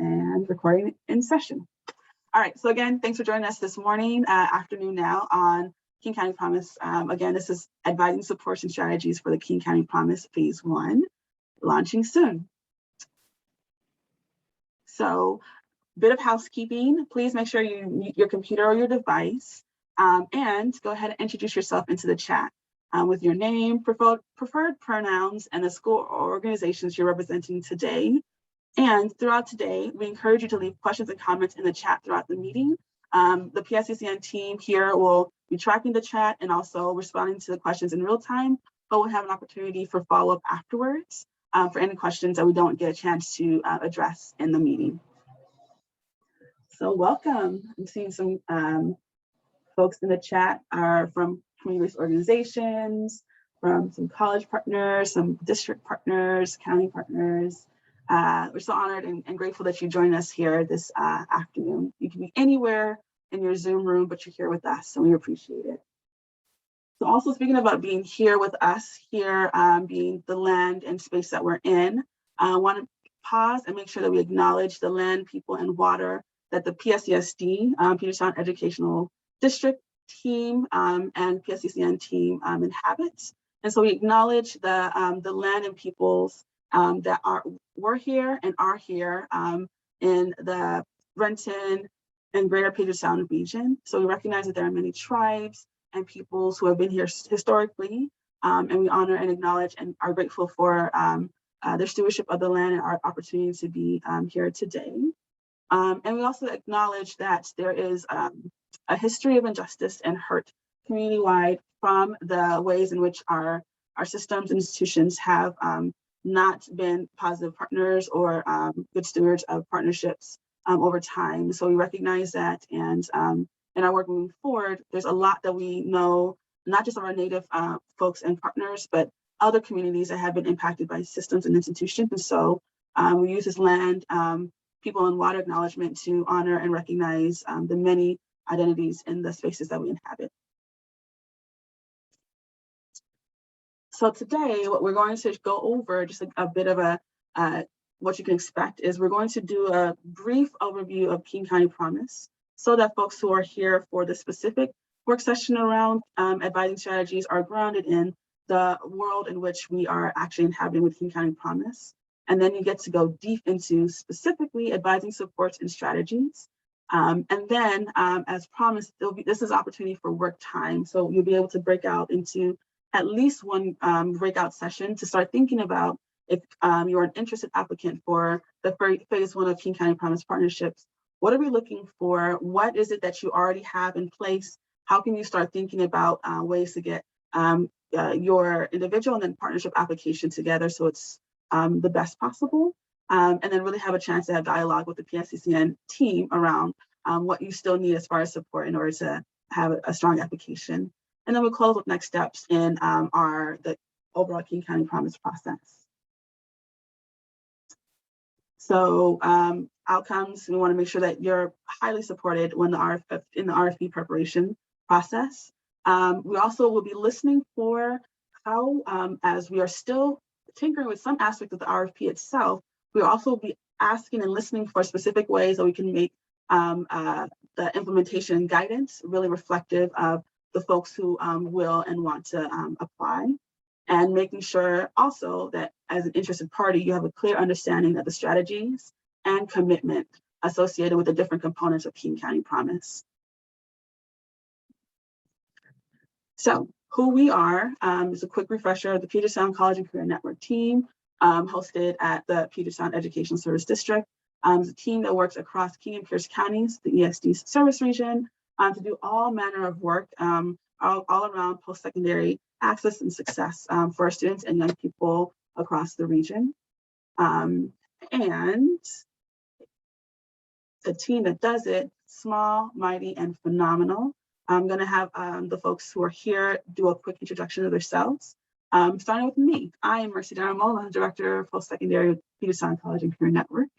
And recording in session. All right, so again, thanks for joining us this morning, afternoon now on King County Promise. Again, this is Advising Supports and Strategies for the King County Promise Phase 1, launching soon. So, bit of housekeeping. Please make sure you mute your computer or your device, and go ahead and introduce yourself into the chat with your name, preferred pronouns, and the school or organizations you're representing today. And throughout today, we encourage you to leave questions and comments in the chat throughout the meeting. The PSCCN team here will be tracking the chat and also responding to the questions in real time, but we'll have an opportunity for follow-up afterwards for any questions that we don't get a chance to address in the meeting. So welcome. I'm seeing some folks in the chat are from community-based organizations, from some college partners, some district partners, county partners. We're so honored and grateful that you joined us here this afternoon. You can be anywhere in your Zoom room, but you're here with us, so we appreciate it. So also speaking about being here with us, here being the land and space that we're in, I want to pause and make sure that we acknowledge the land, people, and water that the PSCSD, Puget Sound Educational District team and PSCCN team inhabits. And so we acknowledge the land and peoples that were here and are here in the Renton and Greater Puget Sound region. So we recognize that there are many tribes and peoples who have been here historically, and we honor and acknowledge and are grateful for their stewardship of the land and our opportunity to be here today. And we also acknowledge that there is a history of injustice and hurt community-wide from the ways in which our systems and institutions have not been positive partners or good stewards of partnerships over time. So we recognize that, and in our work moving forward, there's a lot that we know, not just of our Native folks and partners, but other communities that have been impacted by systems and institutions. And so we use this land, people, and water acknowledgement to honor and recognize the many identities in the spaces that we inhabit. So today, what we're going to go over, just a bit of what you can expect, is we're going to do a brief overview of King County Promise so that folks who are here for the specific work session around advising strategies are grounded in the world in which we are actually inhabiting with King County Promise. And then you get to go deep into specifically advising supports and strategies. And then, as promised, this is opportunity for work time. So you'll be able to break out into at least one breakout session to start thinking about if you're an interested applicant for the phase 1 of King County Promise Partnerships. What are we looking for? What is it that you already have in place? How can you start thinking about ways to get your individual and then partnership application together so it's the best possible? And then really have a chance to have dialogue with the PSCCN team around what you still need as far as support in order to have a strong application. And then we'll close with next steps in the overall King County Promise process. So outcomes, we want to make sure that you're highly supported when in the RFP preparation process. We also will be listening for how, as we are still tinkering with some aspects of the RFP itself, we'll also be asking and listening for specific ways that we can make the implementation guidance really reflective of the folks who will and want to apply, and making sure also that as an interested party, you have a clear understanding of the strategies and commitment associated with the different components of King County Promise. So who we are is a quick refresher of the Puget Sound College and Career Network team hosted at the Puget Sound Educational Service District. It's a team that works across King and Pierce counties, the ESD service region, to do all manner of work all around post-secondary access and success for our students and young people across the region. And the team that does it, small, mighty, and phenomenal. I'm going to have the folks who are here do a quick introduction of themselves, starting with me. I am Mercy Daramola, Director of Post-Secondary at Puget Sound College and Career Network.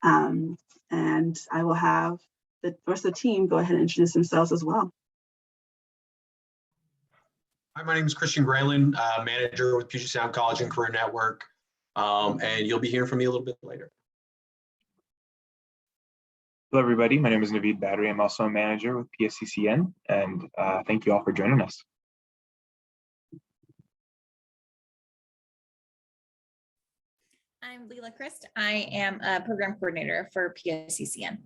And I will have the rest of the team go ahead and introduce themselves as well. Hi, my name is Christian Grayland, manager with Puget Sound College and Career Network, and you'll be hearing from me a little bit later. Hello, everybody. My name is Naveed Badri. I'm also a manager with PSCCN, and thank you all for joining us. I'm Leela Christ. I am a program coordinator for PSCCN.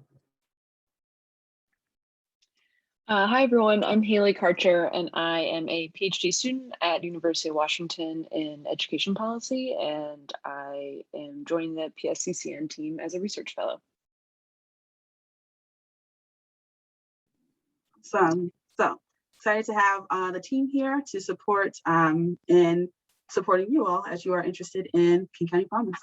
Hi, everyone. I'm Haley Karcher, and I am a PhD student at University of Washington in education policy, and I am joining the PSCCN team as a research fellow. So excited to have the team here to support in supporting you all as you are interested in King County Promise.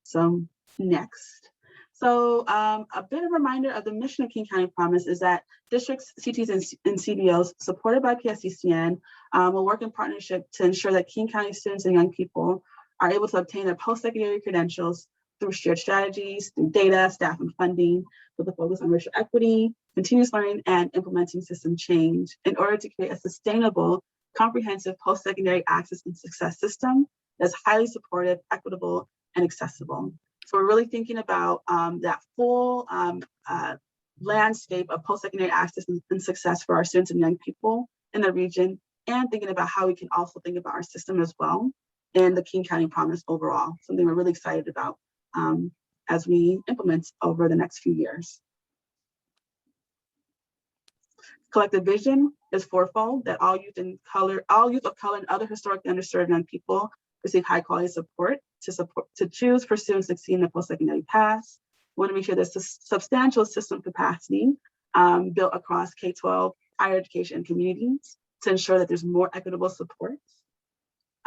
So next. So a bit of a reminder of the mission of King County Promise is that districts, CTs, and CBOs supported by PSCCN will work in partnership to ensure that King County students and young people are able to obtain their post-secondary credentials through shared strategies, through data, staff, and funding, with a focus on racial equity, continuous learning, and implementing system change in order to create a sustainable, comprehensive post-secondary access and success system that's highly supportive, equitable, and accessible. So we're really thinking about that full landscape of post-secondary access and success for our students and young people in the region, and thinking about how we can also think about our system as well and the King County Promise overall, something we're really excited about as we implement over the next few years. Collective vision is fourfold: that all youth of color and other historically underserved young people receive high quality support to choose, pursue, and succeed in the post-secondary paths. We want to make sure there's a substantial system capacity built across K-12, higher education, and communities to ensure that there's more equitable supports.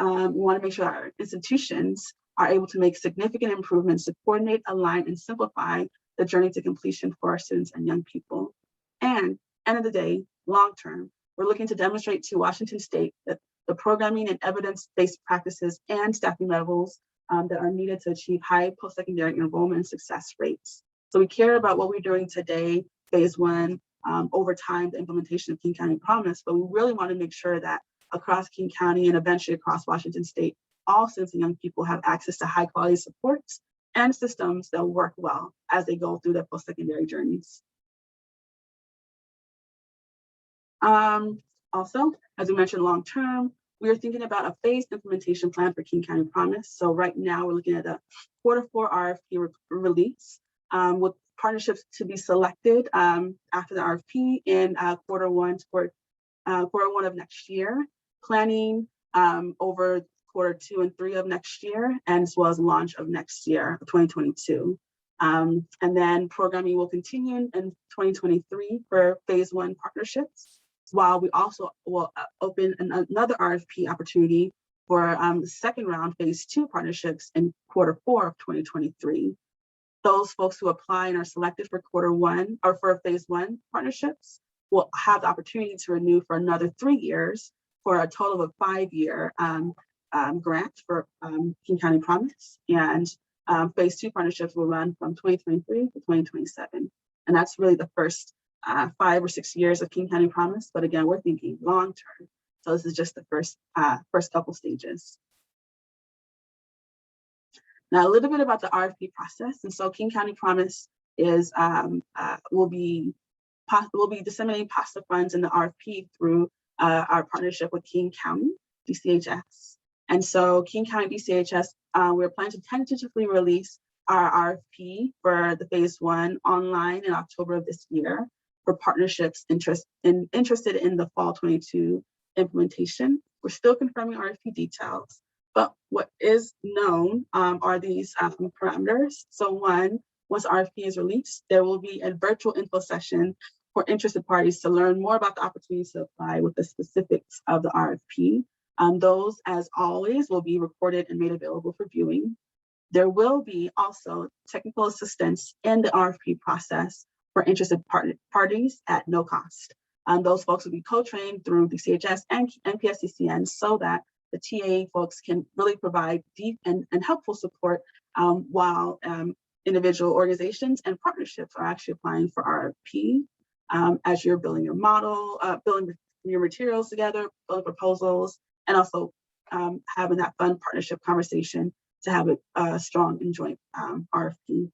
We want to make sure our institutions are able to make significant improvements to coordinate, align, and simplify the journey to completion for our students and young people. And end of the day, long term, we're looking to demonstrate to Washington State that the programming and evidence-based practices and staffing levels that are needed to achieve high post-secondary enrollment and success rates. So we care about what we're doing today, phase one, over time, the implementation of King County Promise, but we really want to make sure that across King County and eventually across Washington State, all students and young people have access to high quality supports and systems that work well as they go through their post-secondary journeys. Also, as we mentioned, long-term, we are thinking about a phased implementation plan for King County Promise. So right now we're looking at a Q4 RFP release with partnerships to be selected after the RFP in Q1 of next year, planning over Q2 and 3 of next year, and as well as launch of next year, 2022. And then programming will continue in 2023 for phase 1 partnerships, while we also will open another RFP opportunity for the second round phase 2 partnerships in Q4 of 2023. Those folks who apply and are selected for Q1 or for phase 1 partnerships will have the opportunity to renew for another 3 years for a total of a 5-year grant for King County Promise. And phase 2 partnerships will run from 2023 to 2027. And that's really the first 5 or 6 years of King County Promise. But again, we're thinking long term. So this is just the first couple stages. Now, a little bit about the RFP process. And so King County Promise is will be disseminating PASTA funds in the RFP through our partnership with King County DCHS. And so King County DCHS, we're planning to tentatively release our RFP for the phase 1 online in October of this year for partnerships interested in the fall 22 implementation. We're still confirming RFP details, but what is known are these parameters. So one, once RFP is released, there will be a virtual info session for interested parties to learn more about the opportunities to apply with the specifics of the RFP. Those, as always, will be recorded and made available for viewing. There will be also technical assistance in the RFP process for interested parties at no cost. Those folks will be co-trained through the CHS and PSCCN so that the TA folks can really provide deep and helpful support while individual organizations and partnerships are actually applying for RFP. As you're building your model, building your materials together, building proposals, and also having that fun partnership conversation to have a strong and joint RFP.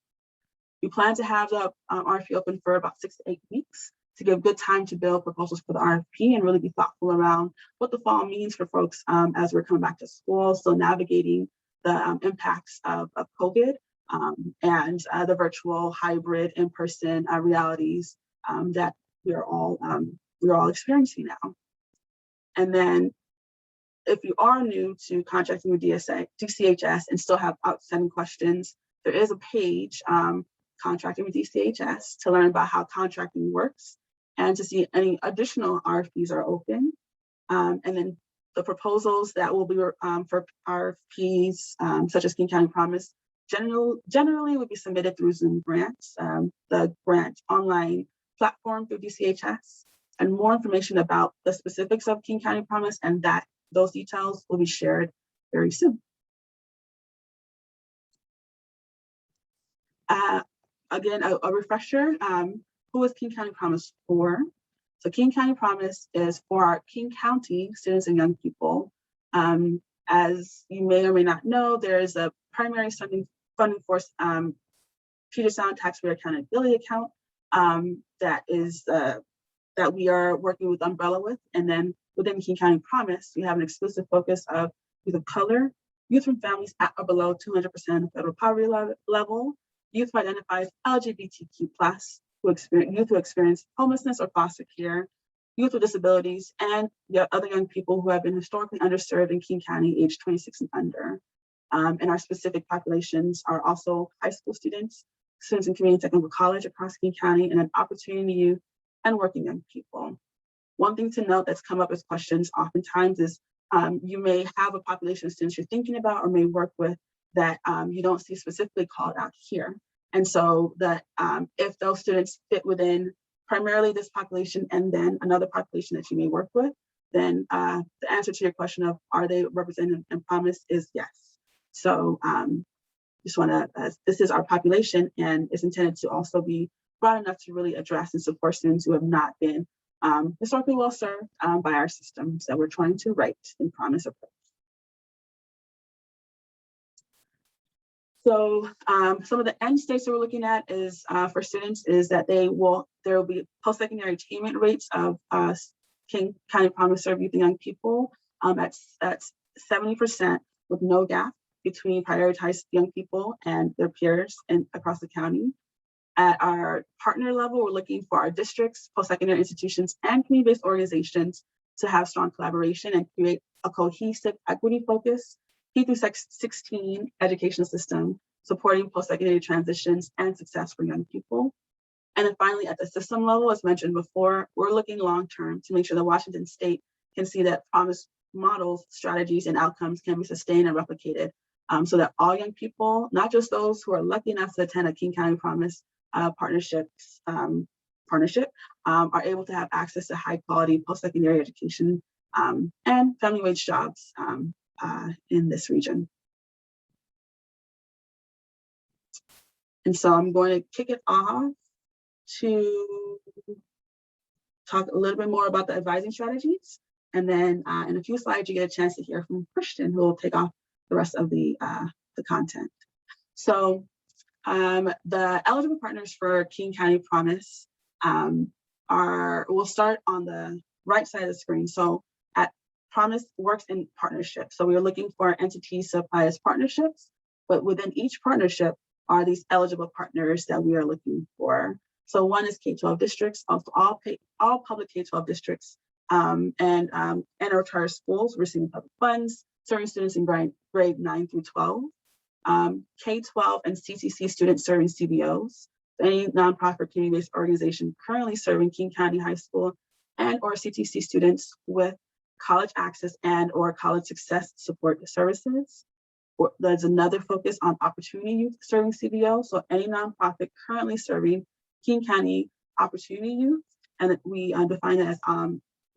We plan to have the RFP open for about 6 to 8 weeks to give good time to build proposals for the RFP and really be thoughtful around what the fall means for folks as we're coming back to school, still navigating the impacts of COVID and the virtual, hybrid, in-person realities that we're all experiencing now. And then, if you are new to contracting with DCHS and still have outstanding questions, there is a page, Contracting with DCHS, to learn about how contracting works and to see any additional RFPs are open. And then the proposals that will be for RFPs, such as King County Promise, generally would be submitted through Zoom grants, the grant online platform through DCHS. And more information about the specifics of King County Promise and those details will be shared very soon. Again, a refresher, who is King County Promise for? So King County Promise is for our King County students and young people. As you may or may not know, there is a primary funding for Puget Sound Taxpayer Accountability Account that we are working with Umbrella with. And then within King County Promise, we have an exclusive focus of youth of color, youth from families at or below 200% of federal poverty level, youth who identify as LGBTQ+, youth who experience homelessness or foster care, youth with disabilities, and other young people who have been historically underserved in King County, age 26 and under. And our specific populations are also high school students in community technical college across King County, and an opportunity youth and working young people. One thing to note that's come up as questions oftentimes is you may have a population of students you're thinking about or may work with that you don't see specifically called out here. And so that if those students fit within primarily this population and then another population that you may work with, then the answer to your question of are they represented in Promise is yes. So just want to, this is our population and is intended to also be broad enough to really address and support students who have not been historically well served by our systems that we're trying to write in Promise approach. So some of the end states that we're looking at is for students is that there will be post-secondary attainment rates of King County Promise served youth and young people at 70% with no gap between prioritized young people and their peers across the county. At our partner level, we're looking for our districts, post-secondary institutions, and community-based organizations to have strong collaboration and create a cohesive, equity-focused K through 16 education system, supporting post-secondary transitions and success for young people. And then finally, at the system level, as mentioned before, we're looking long-term to make sure that Washington State can see that Promise models, strategies, and outcomes can be sustained and replicated so that all young people, not just those who are lucky enough to attend a King County Promise partnership, are able to have access to high-quality post-secondary education and family wage jobs in this region. And so I'm going to kick it off to talk a little bit more about the advising strategies. And then in a few slides, you get a chance to hear from Christian, who will take off the rest of the content. So the eligible partners for King County Promise we'll start on the right side of the screen. So at Promise works in partnership. So we are looking for entities to apply as partnerships, but within each partnership are these eligible partners that we are looking for. So one is K-12 districts, also all public K-12 districts and our charter schools receiving public funds, serving students in grade 9 through 12. K-12 and Ctc students serving CBOs, any nonprofit community-based organization currently serving King County High School and or Ctc students with college access and or college success support services. There's another focus on opportunity youth serving CBO, so any nonprofit currently serving King County opportunity youth, and we define it as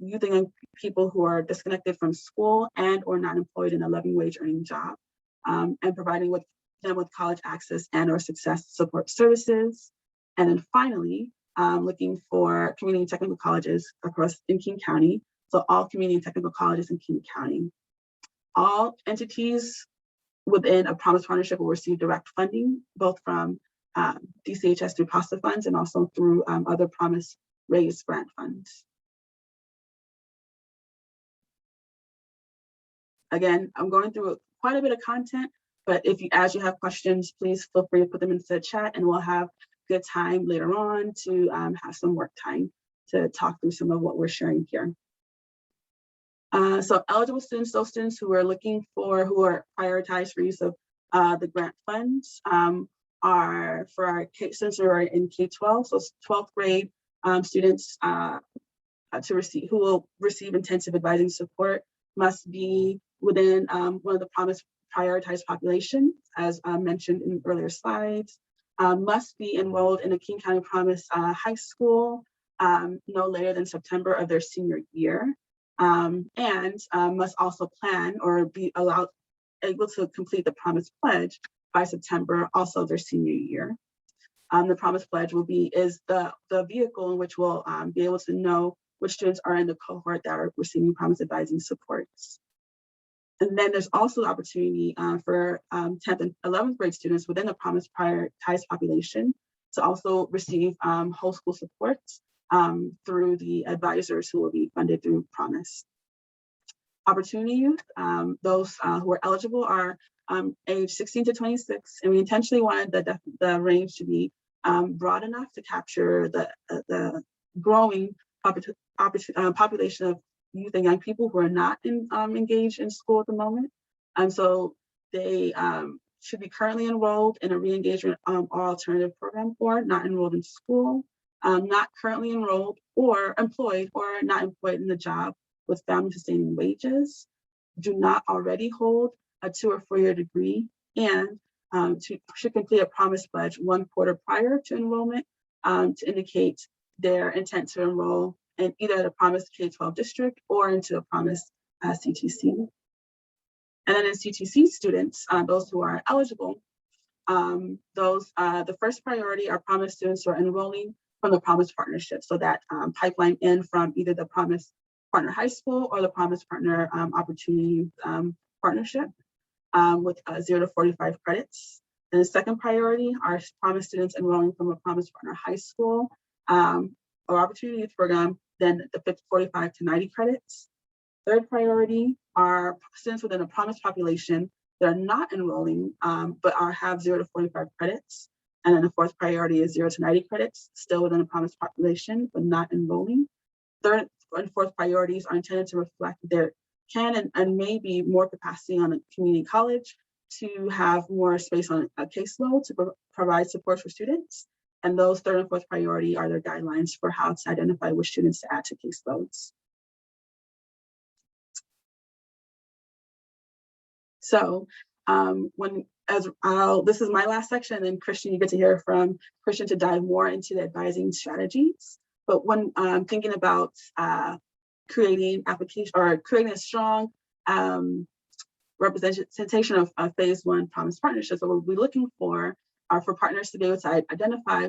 youth and young people who are disconnected from school and or not employed in a living wage earning job. And providing them with college access and or success support services. And then finally, looking for community and technical colleges in King County. So all community and technical colleges in King County. All entities within a Promise partnership will receive direct funding, both from DCHS through PASA funds and also through other promise raised grant funds. Again, I'm going through quite a bit of content, but as you have questions, please feel free to put them into the chat and we'll have good time later on to have some work time to talk through some of what we're sharing here. So eligible students, those students who are who are prioritized for use of the grant funds are for our students who are in K-12, so 12th grade students who will receive intensive advising support must be within one of the promised prioritized population, as mentioned in earlier slides, must be enrolled in a King County Promise high school no later than September of their senior year, and must also plan or be able to complete the Promise Pledge by September also their senior year. The Promise Pledge is the vehicle in which we'll be able to know which students are in the cohort that are receiving Promise Advising supports. And then there's also the opportunity for 10th and 11th grade students within the Promise prioritized population to also receive whole school supports through the advisors who will be funded through Promise. Opportunity youth, those who are eligible are age 16 to 26, and we intentionally wanted the range to be broad enough to capture the growing population of youth and young people who are not engaged in school at the moment. And so they should be currently enrolled in a re-engagement or alternative program or not enrolled in school, not currently enrolled or employed or not employed in the job with family sustaining wages, do not already hold a 2 or 4 year degree, and should complete a Promise Pledge 1 quarter prior to enrollment to indicate their intent to enroll in either the Promise K-12 district or into a Promise CTC. And then in CTC students, those who are eligible, the first priority are Promise students who are enrolling from the Promise partnership. So that pipeline in from either the Promise Partner High School or the Promise Partner Opportunity Partnership with 0 to 45 credits. And the second priority are Promise students enrolling from a Promise Partner High School or Opportunity Youth Program, then the 45 to 90 credits. Third priority are students within a Promise population that are not enrolling, but have 0 to 45 credits. And then the fourth priority is 0 to 90 credits, still within a Promise population, but not enrolling. Third and fourth priorities are intended to reflect there can and may be more capacity on a community college to have more space on a caseload to provide support for students. And those third and fourth priority are their guidelines for how to identify which students to add to caseloads. So this is my last section, and then Christian, you get to hear from Christian to dive more into the advising strategies. But when thinking about creating a strong representation of phase 1 Promise partnerships, what we'll be looking for are for partners to be able to identify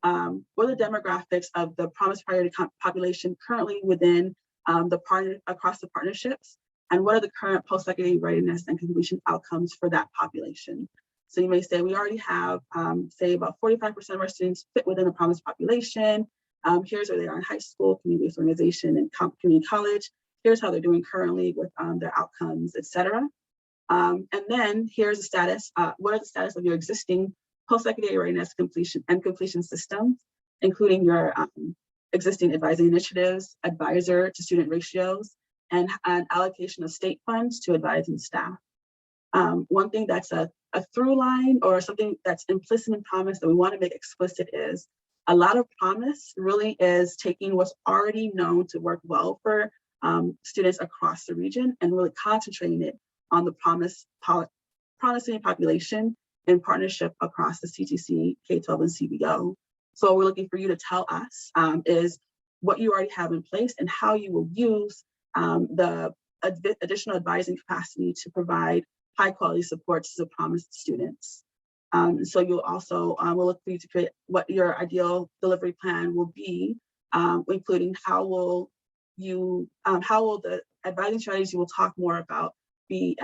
what are the demographics of the Promise priority population currently within across the partnerships, and what are the current post-secondary readiness and completion outcomes for that population. So you may say we already have, say, about 45% of our students fit within the Promise population. Here's where they are in high school, community-based organization, and community college. Here's how they're doing currently with their outcomes, et cetera. And then here's the status. What are the status of your existing post-secondary readiness completion systems, including your existing advising initiatives, advisor to student ratios, and an allocation of state funds to advising staff. One thing that's a through line or something that's implicit in Promise that we want to make explicit is a lot of Promise really is taking what's already known to work well for students across the region and really concentrating it on the promising population in partnership across the CTC, K-12, and CBO. So what we're looking for you to tell us is what you already have in place and how you will use the additional advising capacity to provide high quality support to the Promised students. So you'll also, we'll look for you to create what your ideal delivery plan will be, including how will the advising strategies you will talk more about be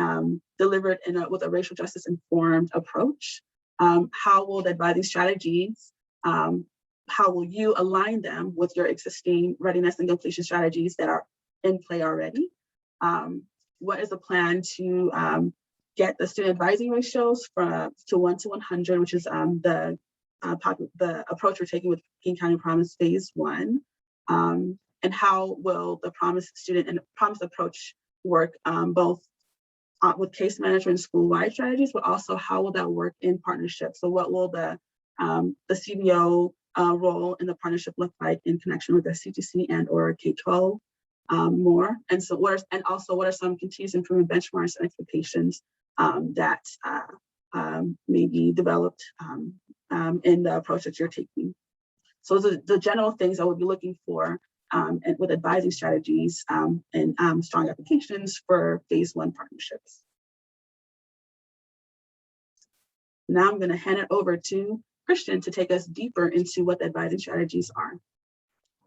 delivered with a racial justice informed approach. how will the advising strategies, how will you align them with your existing readiness and completion strategies that are in play already? What is the plan to get the student advising ratios to 1 to 100, which is the approach we're taking with King County Promise Phase 1? And how will the Promise student and Promise approach work both with case management school-wide strategies, but also how will that work in partnership? So what will the CBO role in the partnership look like in connection with the CTC and or K-12 more? And so what are some continuous improvement benchmarks and expectations that may be developed in the approach that you're taking? So the general things I would be looking for and with advising strategies and strong applications for Phase 1 partnerships. Now I'm going to hand it over to Christian to take us deeper into what the advising strategies are.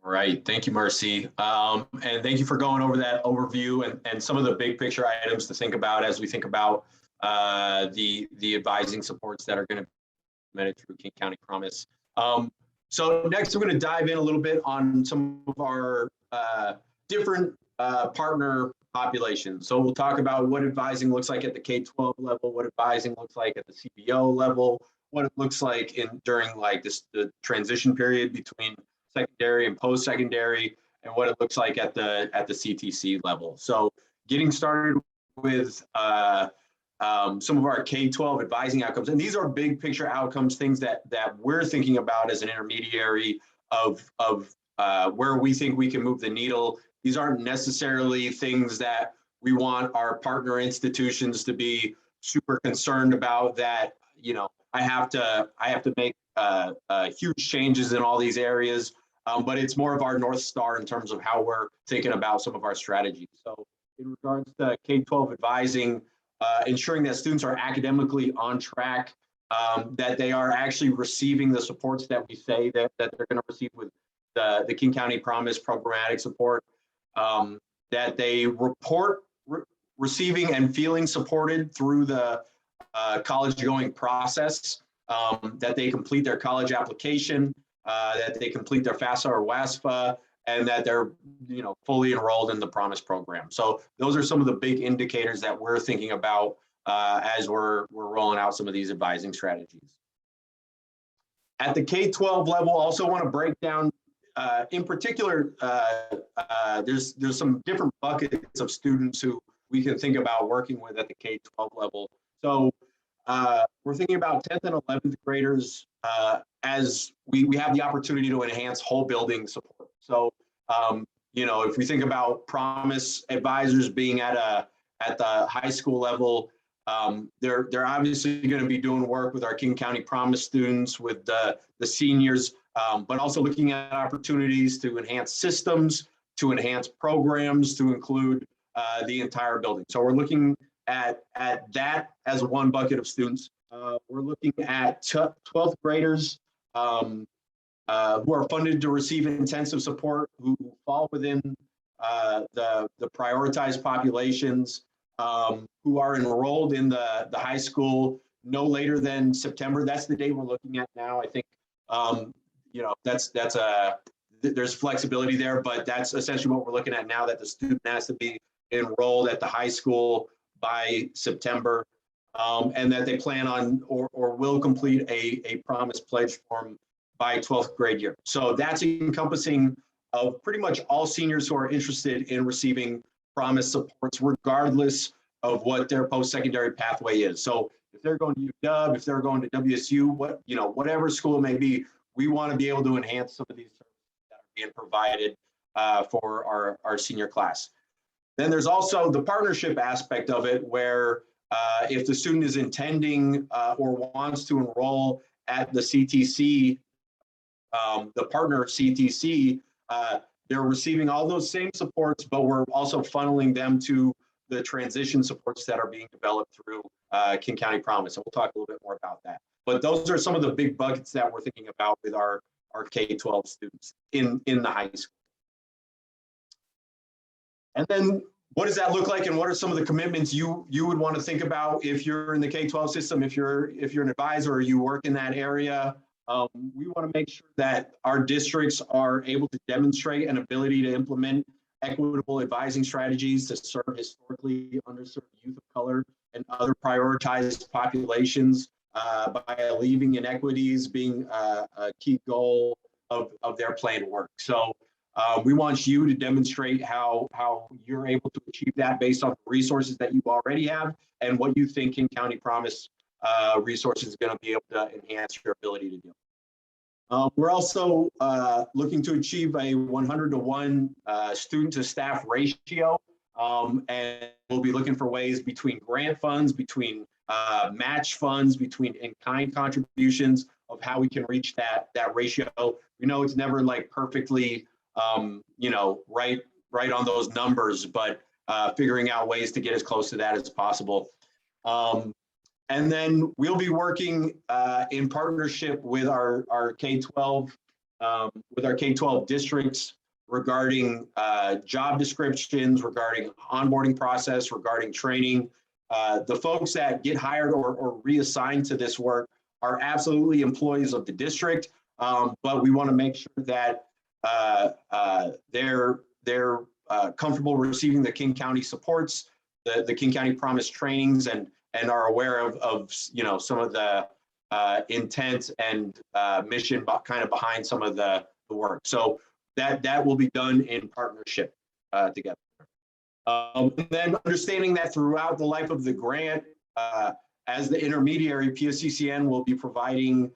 All right, thank you, Marcy. And thank you for going over that overview and some of the big picture items to think about as we think about the advising supports that are going to be implemented through King County Promise. So next, we're going to dive in a little bit on some of our different partner populations. So we'll talk about what advising looks like at the K-12 level, what advising looks like at the CBO level, what it looks like during like the transition period between secondary and post-secondary, and what it looks like at the CTC level. So getting started with some of our K-12 advising outcomes, and these are big picture outcomes, things that we're thinking about as an intermediary of where we think we can move the needle. These aren't necessarily things that we want our partner institutions to be super concerned about, that, you know, I have to make huge changes in all these areas, but it's more of our North Star in terms of how we're thinking about some of our strategies. So in regards to K-12 advising, ensuring that students are academically on track, that they are actually receiving the supports that we say that they're going to receive with the King County Promise programmatic support, that they report receiving and feeling supported through the college going process, that they complete their college application, that they complete their FAFSA or WASFA, and that they're, you know, fully enrolled in the Promise program. So those are some of the big indicators that we're thinking about as we're rolling out some of these advising strategies. At the K-12 level, also want to break down, in particular, there's some different buckets of students who we can think about working with at the K-12 level. So we're thinking about 10th and 11th graders as we have the opportunity to enhance whole building support. So, you know, if we think about Promise advisors being at the high school level, they're obviously going to be doing work with our King County Promise students, with the seniors, but also looking at opportunities to enhance systems, to enhance programs, to include the entire building. So we're looking at that as one bucket of students. We're looking at 12th graders who are funded to receive intensive support, who fall within the prioritized populations, who are enrolled in the high school no later than September. That's the date we're looking at now. I think you know, there's flexibility there, but that's essentially what we're looking at now, that the student has to be enrolled at the high school by September, and that they plan on or will complete a Promise pledge form by 12th grade year. So that's encompassing of pretty much all seniors who are interested in receiving Promise supports, regardless of what their post-secondary pathway is. So if they're going to UW, if they're going to WSU, whatever school it may be, we want to be able to enhance some of these services that are being provided for our senior class. Then there's also the partnership aspect of it, where if the student is intending or wants to enroll at the CTC, the partner CTC, they're receiving all those same supports, but we're also funneling them to the transition supports that are being developed through King County Promise. And we'll talk a little bit more about that. But those are some of the big buckets that we're thinking about with our K-12 students in the high school. And then what does that look like, and what are some of the commitments you would want to think about if you're in the K-12 system, if you're an advisor or you work in that area? We want to make sure that our districts are able to demonstrate an ability to implement equitable advising strategies to serve historically underserved youth of color and other prioritized populations by alleviating inequities being a key goal of their planned work. So we want you to demonstrate how you're able to achieve that based on the resources that you already have and what you think King County Promise resources is going to be able to enhance your ability to do. We're also looking to achieve a 100-to-1 student to staff ratio, and we'll be looking for ways between grant funds, between match funds, between in-kind contributions of how we can reach that ratio. We know it's never like perfectly, right on those numbers, but figuring out ways to get as close to that as possible. And then we'll be working in partnership with our K-12 districts regarding job descriptions, regarding onboarding process, regarding training. The folks that get hired or reassigned to this work are absolutely employees of the district, but we want to make sure that they're comfortable receiving the King County supports, the King County Promise trainings, and are aware of some of the intent and mission kind of behind some of the work. So that will be done in partnership together. And then understanding that throughout the life of the grant, as the intermediary, PSCCN will be providing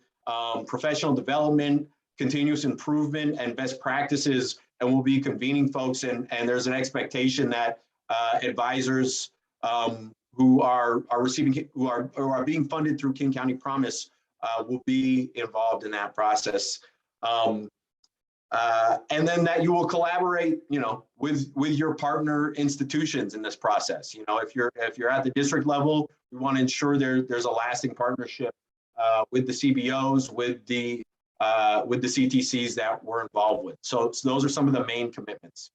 professional development, continuous improvement, and best practices, and we'll be convening folks. And there's an expectation that advisors who are being funded through King County Promise will be involved in that process. And then that you will collaborate, with your partner institutions in this process. If you're at the district level, we want to ensure there's a lasting partnership with the CBOs, with the CTCs that we're involved with. So those are some of the main commitments.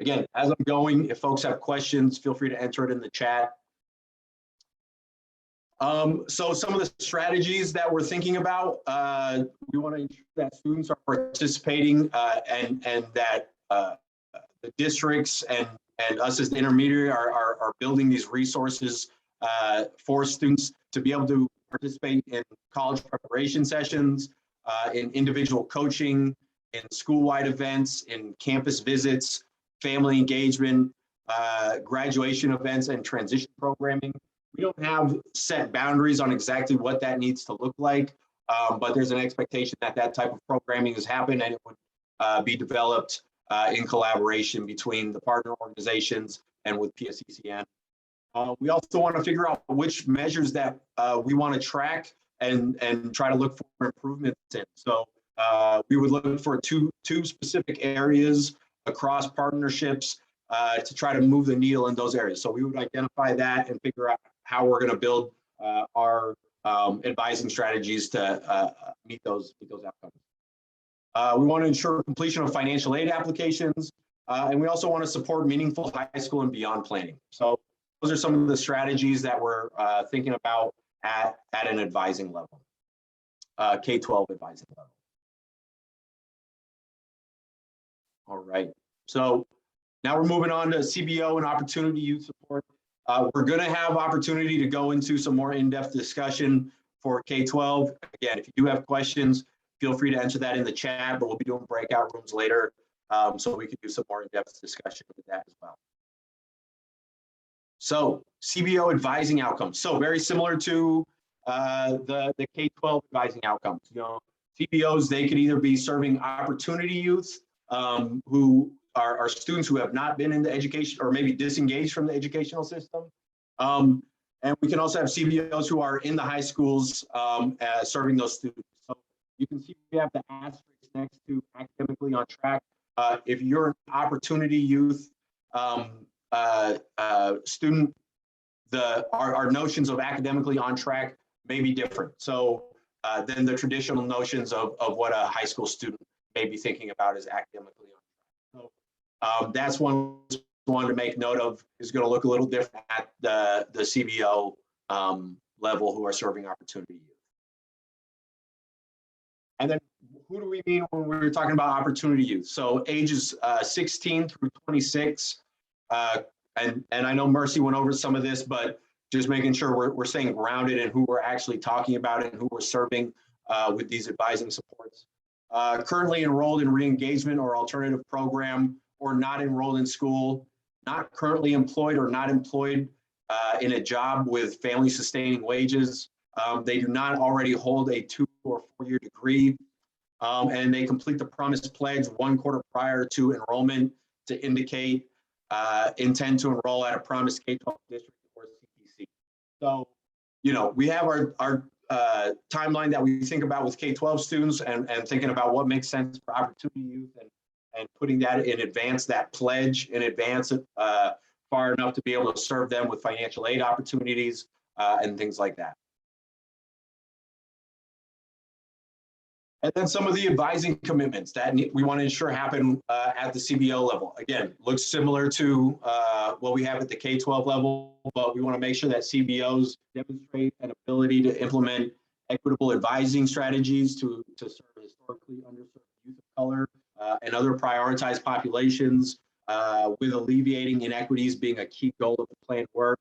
Again, as I'm going, if folks have questions, feel free to enter it in the chat. So some of the strategies that we're thinking about, we want to ensure that students are participating and that the districts and us as the intermediary are building these resources for students to be able to participate in college preparation sessions, in individual coaching, in school-wide events, in campus visits, family engagement, graduation events, and transition programming. We don't have set boundaries on exactly what that needs to look like, but there's an expectation that that type of programming has happened and it would be developed in collaboration between the partner organizations and with PSCCN. We also want to figure out which measures that we want to track and try to look for improvements in. So we would look for two specific areas across partnerships to try to move the needle in those areas. So we would identify that and figure out how we're going to build our advising strategies to meet those outcomes. We want to ensure completion of financial aid applications, and we also want to support meaningful high school and beyond planning. So those are some of the strategies that we're thinking about at an advising level, K-12 advising level. All right, so now we're moving on to CBO and opportunity youth support. We're going to have opportunity to go into some more in-depth discussion for K-12. Again, if you do have questions, feel free to enter that in the chat, but we'll be doing breakout rooms later, so we can do some more in-depth discussion with that as well. So CBO advising outcomes. So very similar to the K-12 advising outcomes. CBOs, they could either be serving opportunity youth who are students who have not been in the education or maybe disengaged from the educational system. And we can also have CBOs who are in the high schools serving those students. So you can see we have the asterisk next to academically on track. If you're an opportunity youth student, our notions of academically on track may be different. So than the traditional notions of what a high school student may be thinking about as academically on track. So That's one to make note of, is going to look a little different at the CBO level who are serving opportunity youth. And then who do we mean when we're talking about opportunity youth? So ages 16 through 26. And I know Mercy went over some of this, but just making sure we're staying grounded in who we're actually talking about and who we're serving with these advising supports. Currently enrolled in re-engagement or alternative program, or not enrolled in school, not currently employed or not employed in a job with family sustaining wages. They do not already hold a 2 or 4 year degree, and they complete the promise pledge 1 quarter prior to enrollment to indicate intend to enroll at a promised K-12 district or CTC. So, you know, we have our timeline that we think about with K-12 students and thinking about what makes sense for opportunity youth and putting that in advance, that pledge in advance far enough to be able to serve them with financial aid opportunities and things like that. And then some of the advising commitments that we want to ensure happen at the CBO level. Again, looks similar to what we have at the K-12 level, but we want to make sure that CBOs demonstrate an ability to implement equitable advising strategies to serve historically underserved youth of color and other prioritized populations, with alleviating inequities being a key goal of the planned work.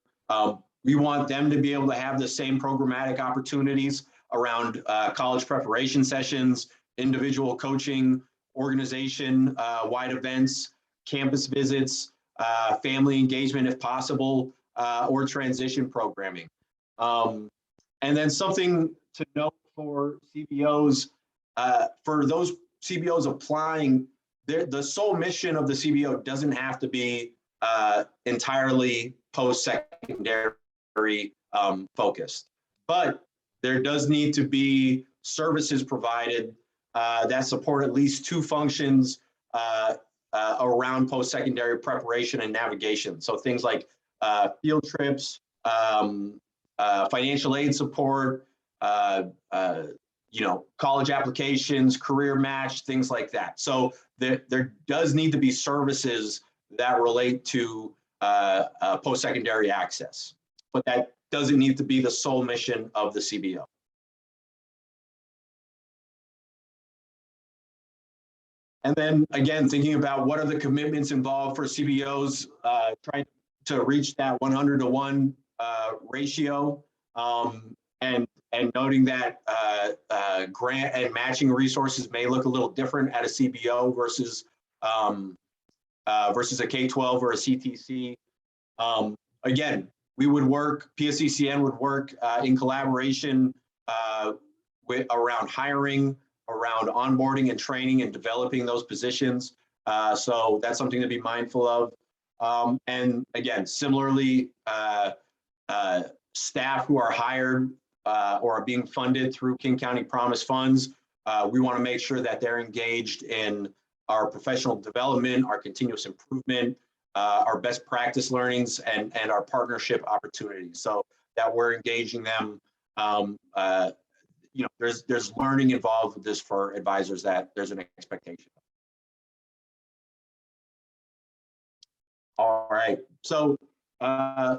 We want them to be able to have the same programmatic opportunities around college preparation sessions, individual coaching, organization, wide events, campus visits, family engagement if possible, or transition programming. And then something to note for CBOs, for those CBOs applying, the sole mission of the CBO doesn't have to be entirely post-secondary focused, but there does need to be services provided that support at least 2 functions around post-secondary preparation and navigation. So things like field trips, financial aid support, you know, college applications, career match, things like that. So there does need to be services that relate to post-secondary access, but that doesn't need to be the sole mission of the CBO. And then again, thinking about what are the commitments involved for CBOs, trying to reach that 100-to-1 ratio, and noting that grant and matching resources may look a little different at a CBO versus a K-12 or a CTC. Again, we would work, PSCCN would work in collaboration around hiring, around onboarding and training and developing those positions. So that's something to be mindful of. And again, similarly, staff who are hired or are being funded through King County Promise funds, we want to make sure that they're engaged in our professional development, our continuous improvement, our best practice learnings, and our partnership opportunities, so that we're engaging them. You know, there's learning involved with this for advisors, that there's an expectation. All right, so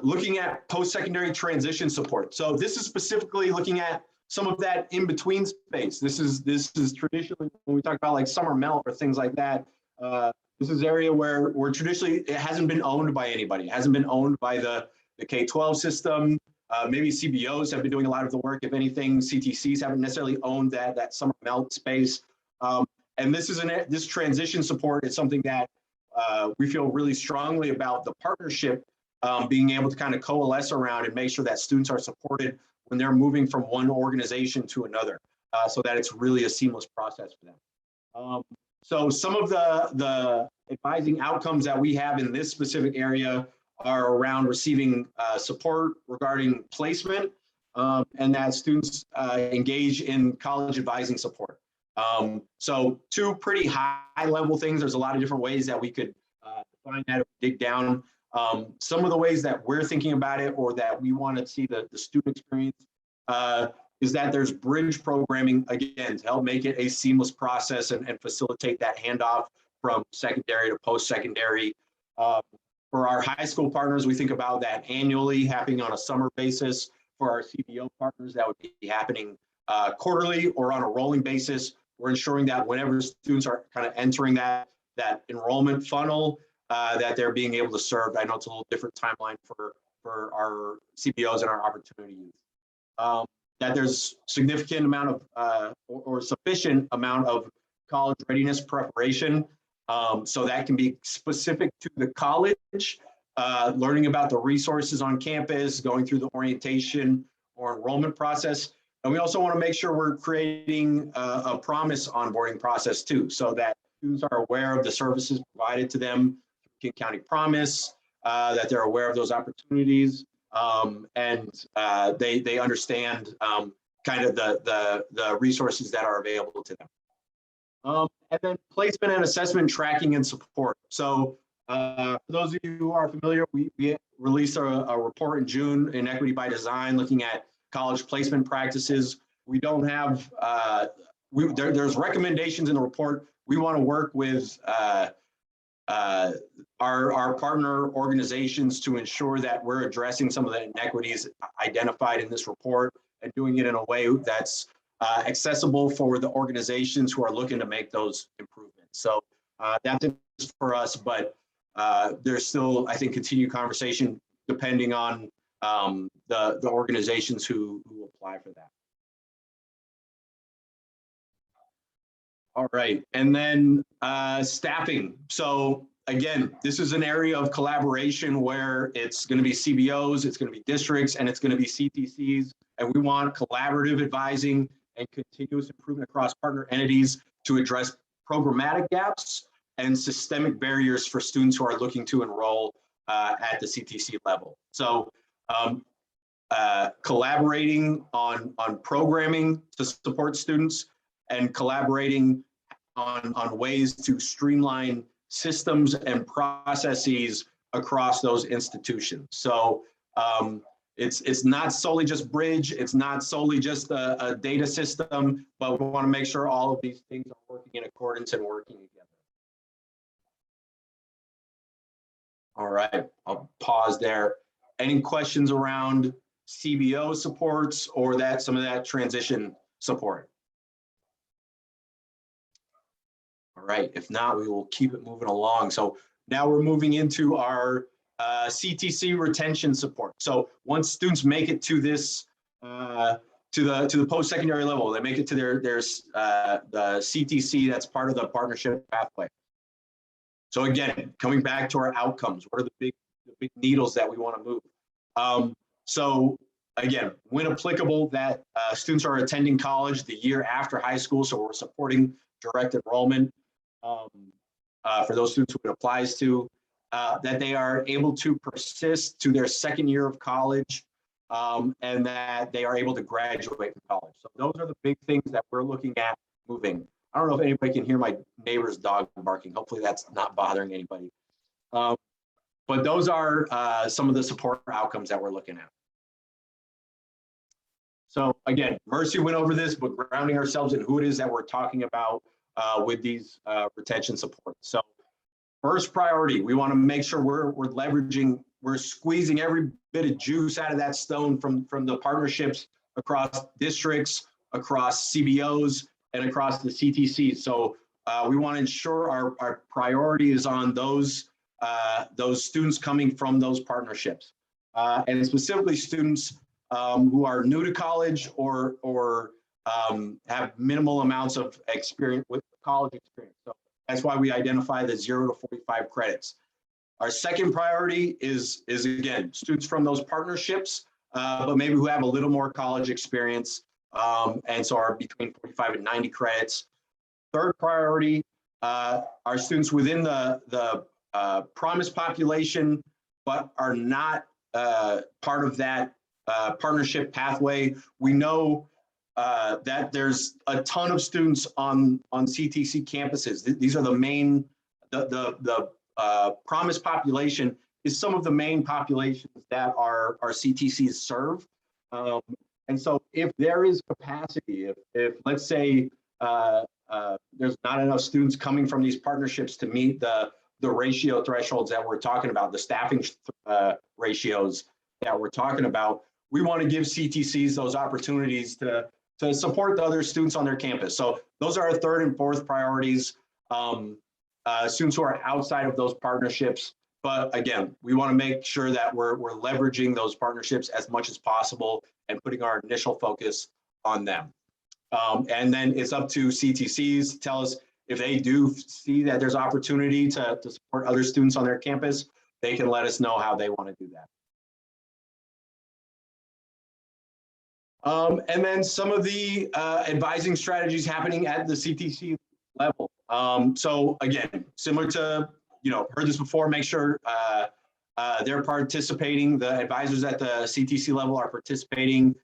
looking at post-secondary transition support. So this is specifically looking at some of that in-between space. This is traditionally, when we talk about like summer melt or things like that, this is area where traditionally it hasn't been owned by anybody. It hasn't been owned by the K-12 system. Maybe CBOs have been doing a lot of the work. If anything, CTCs haven't necessarily owned that summer melt space. And this transition support is something that we feel really strongly about, the partnership being able to kind of coalesce around and make sure that students are supported when they're moving from one organization to another, so that it's really a seamless process for them. So some of the advising outcomes that we have in this specific area are around receiving support regarding placement, and that students engage in college advising support. So 2 pretty high level things. There's a lot of different ways that we could define that, dig down. Some of the ways that we're thinking about it, or that we want to see the student experience, is that there's bridge programming, again, to help make it a seamless process and facilitate that handoff from secondary to post-secondary. For our high school partners, we think about that annually, happening on a summer basis. For our CBO partners, that would be happening quarterly or on a rolling basis. We're ensuring that whenever students are kind of entering that enrollment funnel, that they're being able to serve. I know it's a little different timeline for our CBOs and our opportunity youth. That there's significant amount of or sufficient amount of college readiness preparation. So that can be specific to the college, learning about the resources on campus, going through the orientation or enrollment process. And we also want to make sure we're creating a promise onboarding process too, so that students are aware of the services provided to them, King County Promise, that they're aware of those opportunities, and they understand kind of the resources that are available to them. And then placement and assessment tracking and support. So for those of you who are familiar, we released a report in June in Equity by Design looking at college placement practices. We don't have, there's recommendations in the report. We want to work with our partner organizations to ensure that we're addressing some of the inequities identified in this report and doing it in a way that's accessible for the organizations who are looking to make those improvements. So that's it for us, but there's still, I think, continued conversation depending on the organizations who apply for that. All right, and then staffing. So again, this is an area of collaboration where it's going to be CBOs, it's going to be districts, and it's going to be CTCs, and we want collaborative advising and continuous improvement across partner entities to address programmatic gaps and systemic barriers for students who are looking to enroll at the CTC level. So collaborating on programming to support students and collaborating on ways to streamline systems and processes across those institutions. So it's not solely just bridge, it's not solely just a data system, but we want to make sure all of these things are working in accordance and working together. All right, I'll pause there. Any questions around CBO supports or some of that transition support? All right, if not, we will keep it moving along. So now we're moving into our Ctc retention support. So once students make it to this, to the post-secondary level, they make it to the CTC, that's part of the partnership pathway. So again, coming back to our outcomes, what are the big needles that we want to move? So again, when applicable, that students are attending college the year after high school, so we're supporting direct enrollment for those students who it applies to, that they are able to persist to their second year of college, and that they are able to graduate from college. So those are the big things that we're looking at moving. I don't know if anybody can hear my neighbor's dog barking. Hopefully that's not bothering anybody. But those are some of the support outcomes that we're looking at. So again, Mercy went over this, but grounding ourselves in who it is that we're talking about with these retention supports. So first priority, we want to make sure we're leveraging, we're squeezing every bit of juice out of that stone from the partnerships across districts, across CBOs, and across the CTCs. So we want to ensure our priority is on those students coming from those partnerships, and specifically students who are new to college or have minimal amounts of experience with college experience. So that's why we identify the 0 to 45 credits. Our second priority is again, students from those partnerships, but maybe who have a little more college experience, and so are between 45 and 90 credits. Third priority are students within the promise population, but are not part of that partnership pathway. We know that there's a ton of students on CTC campuses. These are the main, the promise population is some of the main populations that our CTCs serve. And so if there is capacity, if let's say there's not enough students coming from these partnerships to meet the ratio thresholds that we're talking about, the staffing ratios that we're talking about. We want to give CTCs those opportunities to support the other students on their campus. So those are our third and fourth priorities. Students who are outside of those partnerships. But again, we want to make sure that we're leveraging those partnerships as much as possible and putting our initial focus on them. And then it's up to CTCs to tell us if they do see that there's opportunity to support other students on their campus, they can let us know how they want to do that. And then some of the advising strategies happening at the CTC level. So again, similar to, heard this before, make sure they're participating, the advisors at the CTC level are participating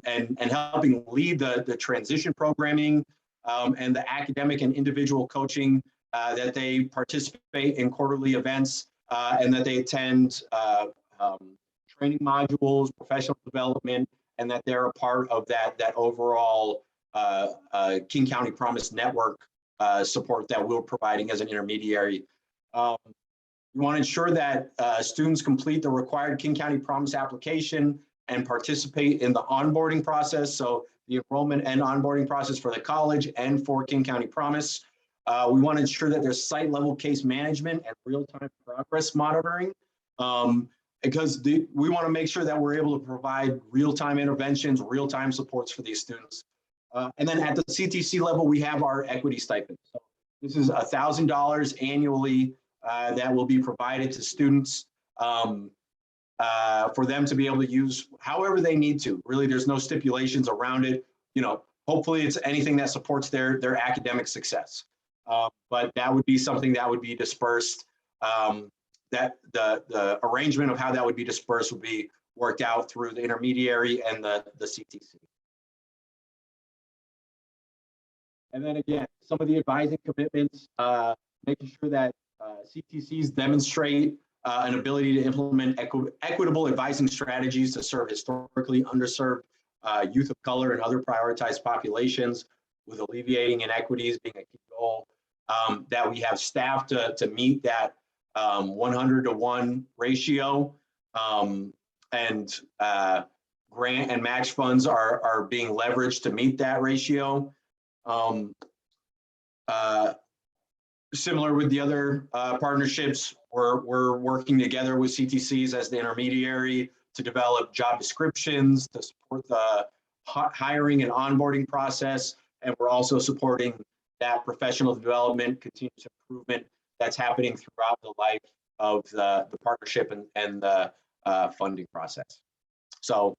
and helping lead the transition programming and the academic and individual coaching, that they participate in quarterly events and that they attend training modules, professional development, and that they're a part of that overall King County Promise Network support that we're providing as an intermediary. We want to ensure that students complete the required King County Promise application and participate in the onboarding process. So the enrollment and onboarding process for the college and for King County Promise. We want to ensure that there's site level case management and real-time progress monitoring. Because we want to make sure that we're able to provide real-time interventions, real-time supports for these students. And then at the CTC level, we have our equity stipend. So this is $1,000 annually that will be provided to students for them to be able to use however they need to. Really, there's no stipulations around it. Hopefully it's anything that supports their academic success. But that would be something that would be dispersed. That the arrangement of how that would be dispersed would be worked out through the intermediary and the CTC. And then again, some of the advising commitments, making sure that CTCs demonstrate an ability to implement equitable advising strategies to serve historically underserved youth of color and other prioritized populations, with alleviating inequities being a key goal. That we have staff to meet that 100-to-1 ratio, and grant and match funds are being leveraged to meet that ratio. Similar with the other partnerships, we're working together with CTCs as the intermediary to develop job descriptions, to support the hiring and onboarding process, and we're also supporting that professional development, continuous improvement that's happening throughout the life of the partnership and the funding process. So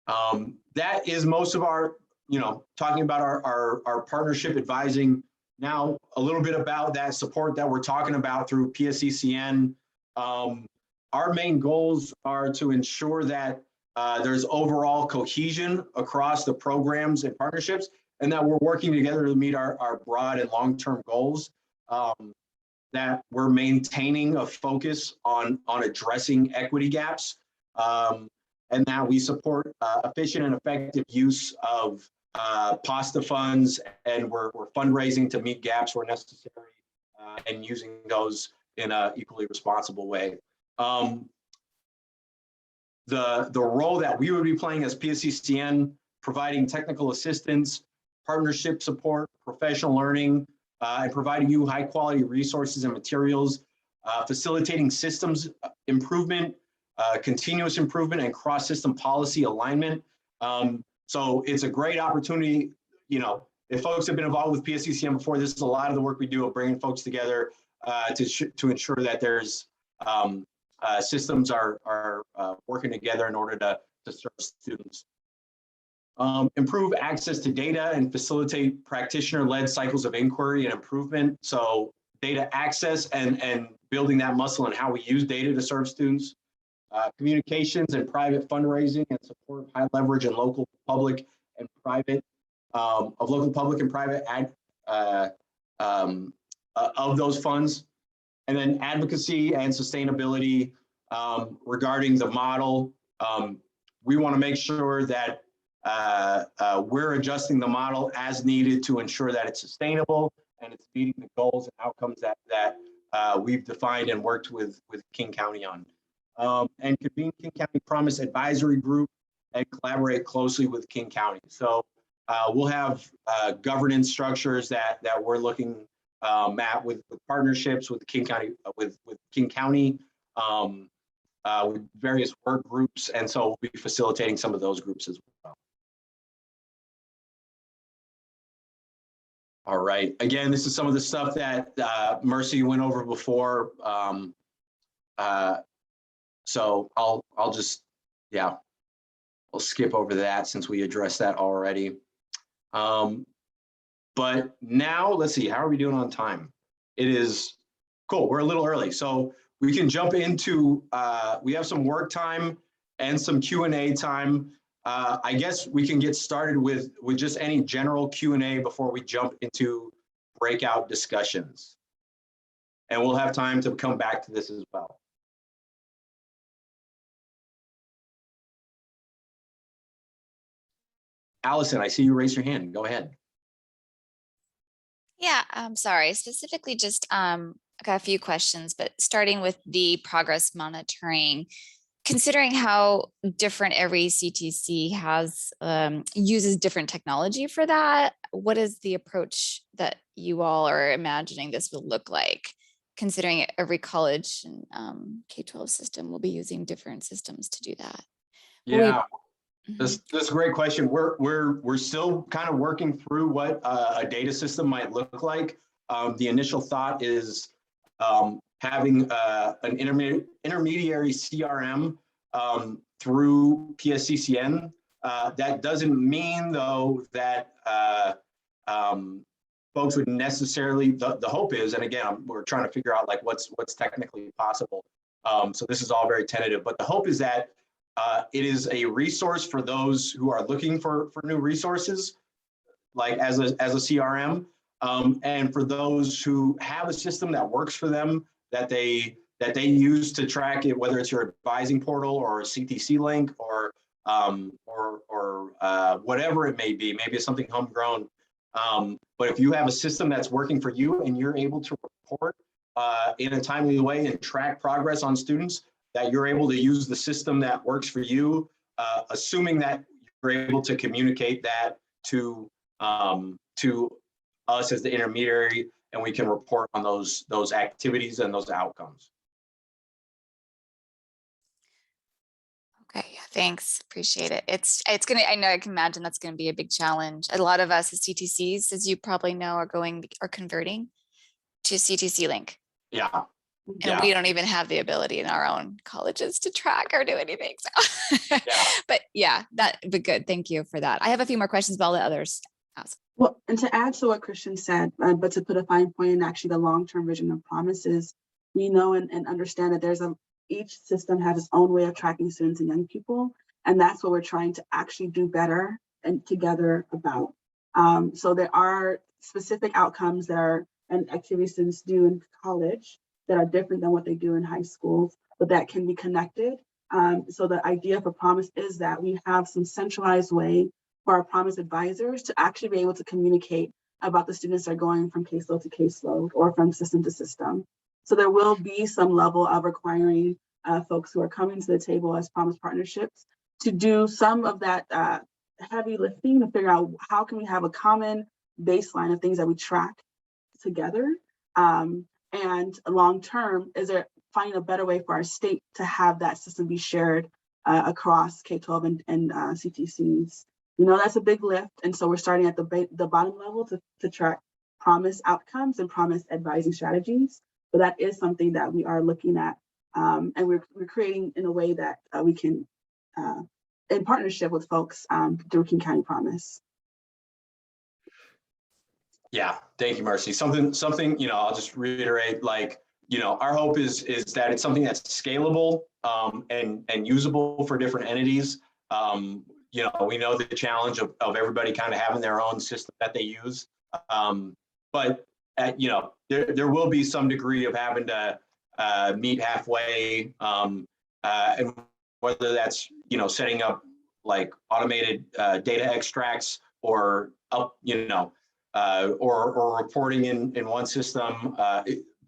that is most of our, talking about our partnership advising. Now, a little bit about that support that we're talking about through PSCCN. Our main goals are to ensure that there's overall cohesion across the programs and partnerships, and that we're working together to meet our broad and long-term goals. That we're maintaining a focus on addressing equity gaps, and that we support efficient and effective use of PASTA funds, and we're fundraising to meet gaps where necessary, and using those in an equally responsible way. The role that we would be playing as PSCCN, providing technical assistance, partnership support, professional learning, and providing you high quality resources and materials, facilitating systems improvement, continuous improvement, and cross-system policy alignment. So it's a great opportunity. If folks have been involved with PSCCN before, this is a lot of the work we do of bringing folks together to ensure that there's systems are working together in order to serve students. Improve access to data and facilitate practitioner-led cycles of inquiry and improvement. So data access and building that muscle and how we use data to serve students. Communications and private fundraising and support of high leverage and local public and private of those funds. And then advocacy and sustainability regarding the model. We want to make sure that we're adjusting the model as needed to ensure that it's sustainable and it's meeting the goals and outcomes that we've defined and worked with King County on. And convene King County Promise Advisory Group and collaborate closely with King County. So we'll have governance structures that we're looking at with partnerships with King County, with King County, with various work groups, and so we'll be facilitating some of those groups as well. All right. Again, this is some of the stuff that Mercy went over before. So I'll just, yeah, I'll skip over that since we addressed that already. But now let's see, how are we doing on time? It is cool. We're a little early, so we can jump into, we have some work time and some Q&A time. I guess we can get started with just any general Q&A before we jump into breakout discussions. And we'll have time to come back to this as well. Allison, I see you raise your hand. Go ahead. Yeah, I'm sorry. Specifically, just I got a few questions, but starting with the progress monitoring, considering how different every CTC has uses different technology for that, what is the approach that you all are imagining this will look like? Considering every college and K-12 system will be using different systems to do that. Yeah. This is a great question. We're still kind of working through what a data system might look like. The initial thought is having an intermediary CRM through PSCCN. That doesn't mean though that folks would necessarily. The hope is, and again, we're trying to figure out like what's technically possible. So this is all very tentative, but the hope is that it is a resource for those who are looking for new resources, like as a CRM, and for those who have a system that works for them, that they use to track it, whether it's your advising portal or a CTC link or whatever it may be. Maybe it's something homegrown. But if you have a system that's working for you and you're able to report in a timely way and track progress on students, that you're able to use the system that works for you, assuming that you're able to communicate that to us as the intermediary, and we can report on those activities and those outcomes. Okay, thanks. Appreciate it. It's gonna. I know I can imagine that's going to be a big challenge. A lot of us as CTCs, as you probably know, are converting to CTC Link. Yeah. And we don't even have the ability in our own colleges to track or do anything. So, but yeah, but good. Thank you for that. I have a few more questions, but I'll let others ask. Well, and to add to what Christian said, but to put a fine point in actually the long-term vision of promises, we know and understand that each system has its own way of tracking students and young people. And that's what we're trying to actually do better and together about. So there are specific outcomes and activities students do in college that are different than what they do in high school, but that can be connected. So the idea for Promise is that we have some centralized way for our Promise advisors to actually be able to communicate about the students that are going from caseload to caseload or from system to system. So there will be some level of requiring folks who are coming to the table as Promise partnerships to do some of that heavy lifting to figure out how can we have a common baseline of things that we track together. And long term, is there finding a better way for our state to have that system be shared across K-12 and CTCs? You know, that's a big lift. And so we're starting at the bottom level to track Promise outcomes and Promise advising strategies. But that is something that we are looking at. And we're creating in a way that we can, in partnership with folks through King County Promise. Yeah, thank you, Marcy. Something, I'll just reiterate, like, our hope is that it's something that's scalable and usable for different entities. We know the challenge of everybody kind of having their own system that they use. But there will be some degree of having to meet halfway, and whether that's setting up like automated data extracts or up, or reporting in one system,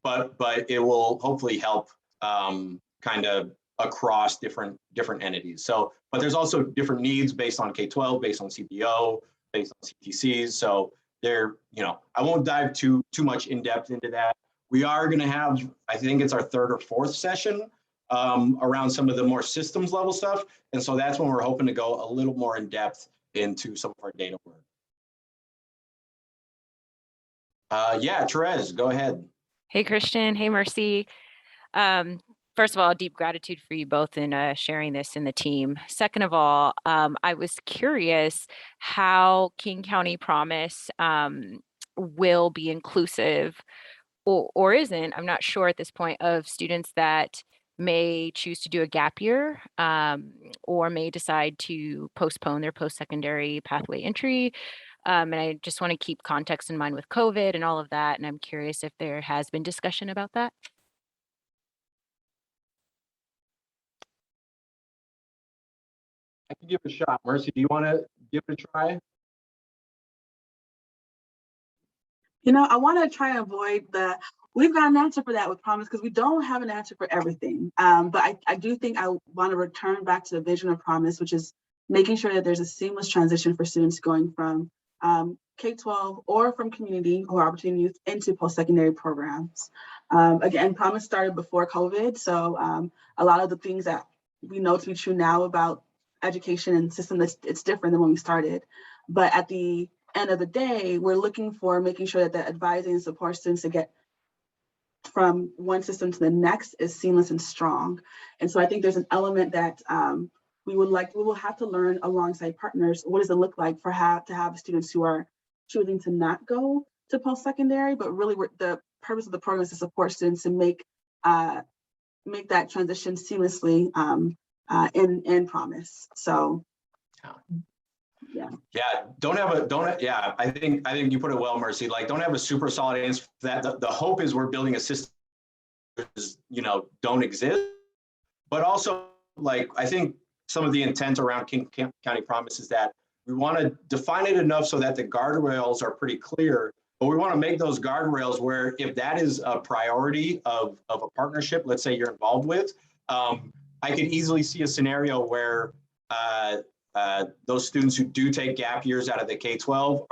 but it will hopefully help kind of across different entities. So, but there's also different needs based on K-12, based on CBO, based on CTCs. So there, I won't dive too much in depth into that. We are going to have, I think it's our third or fourth session around some of the more systems level stuff. And so that's when we're hoping to go a little more in depth into some of our data work. Yeah, Therese, go ahead. Hey, Christian. Hey, Mercy. First of all, deep gratitude for you both in sharing this in the team. Second of all, I was curious how King County Promise will be inclusive or isn't, I'm not sure at this point, of students that may choose to do a gap year or may decide to postpone their post-secondary pathway entry. And I just want to keep context in mind with COVID and all of that. And I'm curious if there has been discussion about that. I can give it a shot. Mercy, do you want to give it a try? I want to try and avoid we've got an answer for that with Promise because we don't have an answer for everything. But I do think I want to return back to the vision of Promise, which is making sure that there's a seamless transition for students going from K-12 or from community or opportunity youth into post-secondary programs. Again, Promise started before COVID. So a lot of the things that we know to be true now about education and system, it's different than when we started. But at the end of the day, we're looking for making sure that the advising and support students to get from one system to the next is seamless and strong. And so I think there's an element that we will have to learn alongside partners. What does it look like to have students who are choosing to not go to post-secondary, but really the purpose of the program is to support students to make that transition seamlessly in Promise. So yeah. I think you put it well, Mercy. Like, don't have a super solid answer for that. The hope is we're building a system that don't exist, but also, like, I think some of the intent around King County Promise is that we want to define it enough so that the guardrails are pretty clear, but we want to make those guardrails where if that is a priority of a partnership, let's say you're involved with, I could easily see a scenario where those students who do take gap years out of the K-12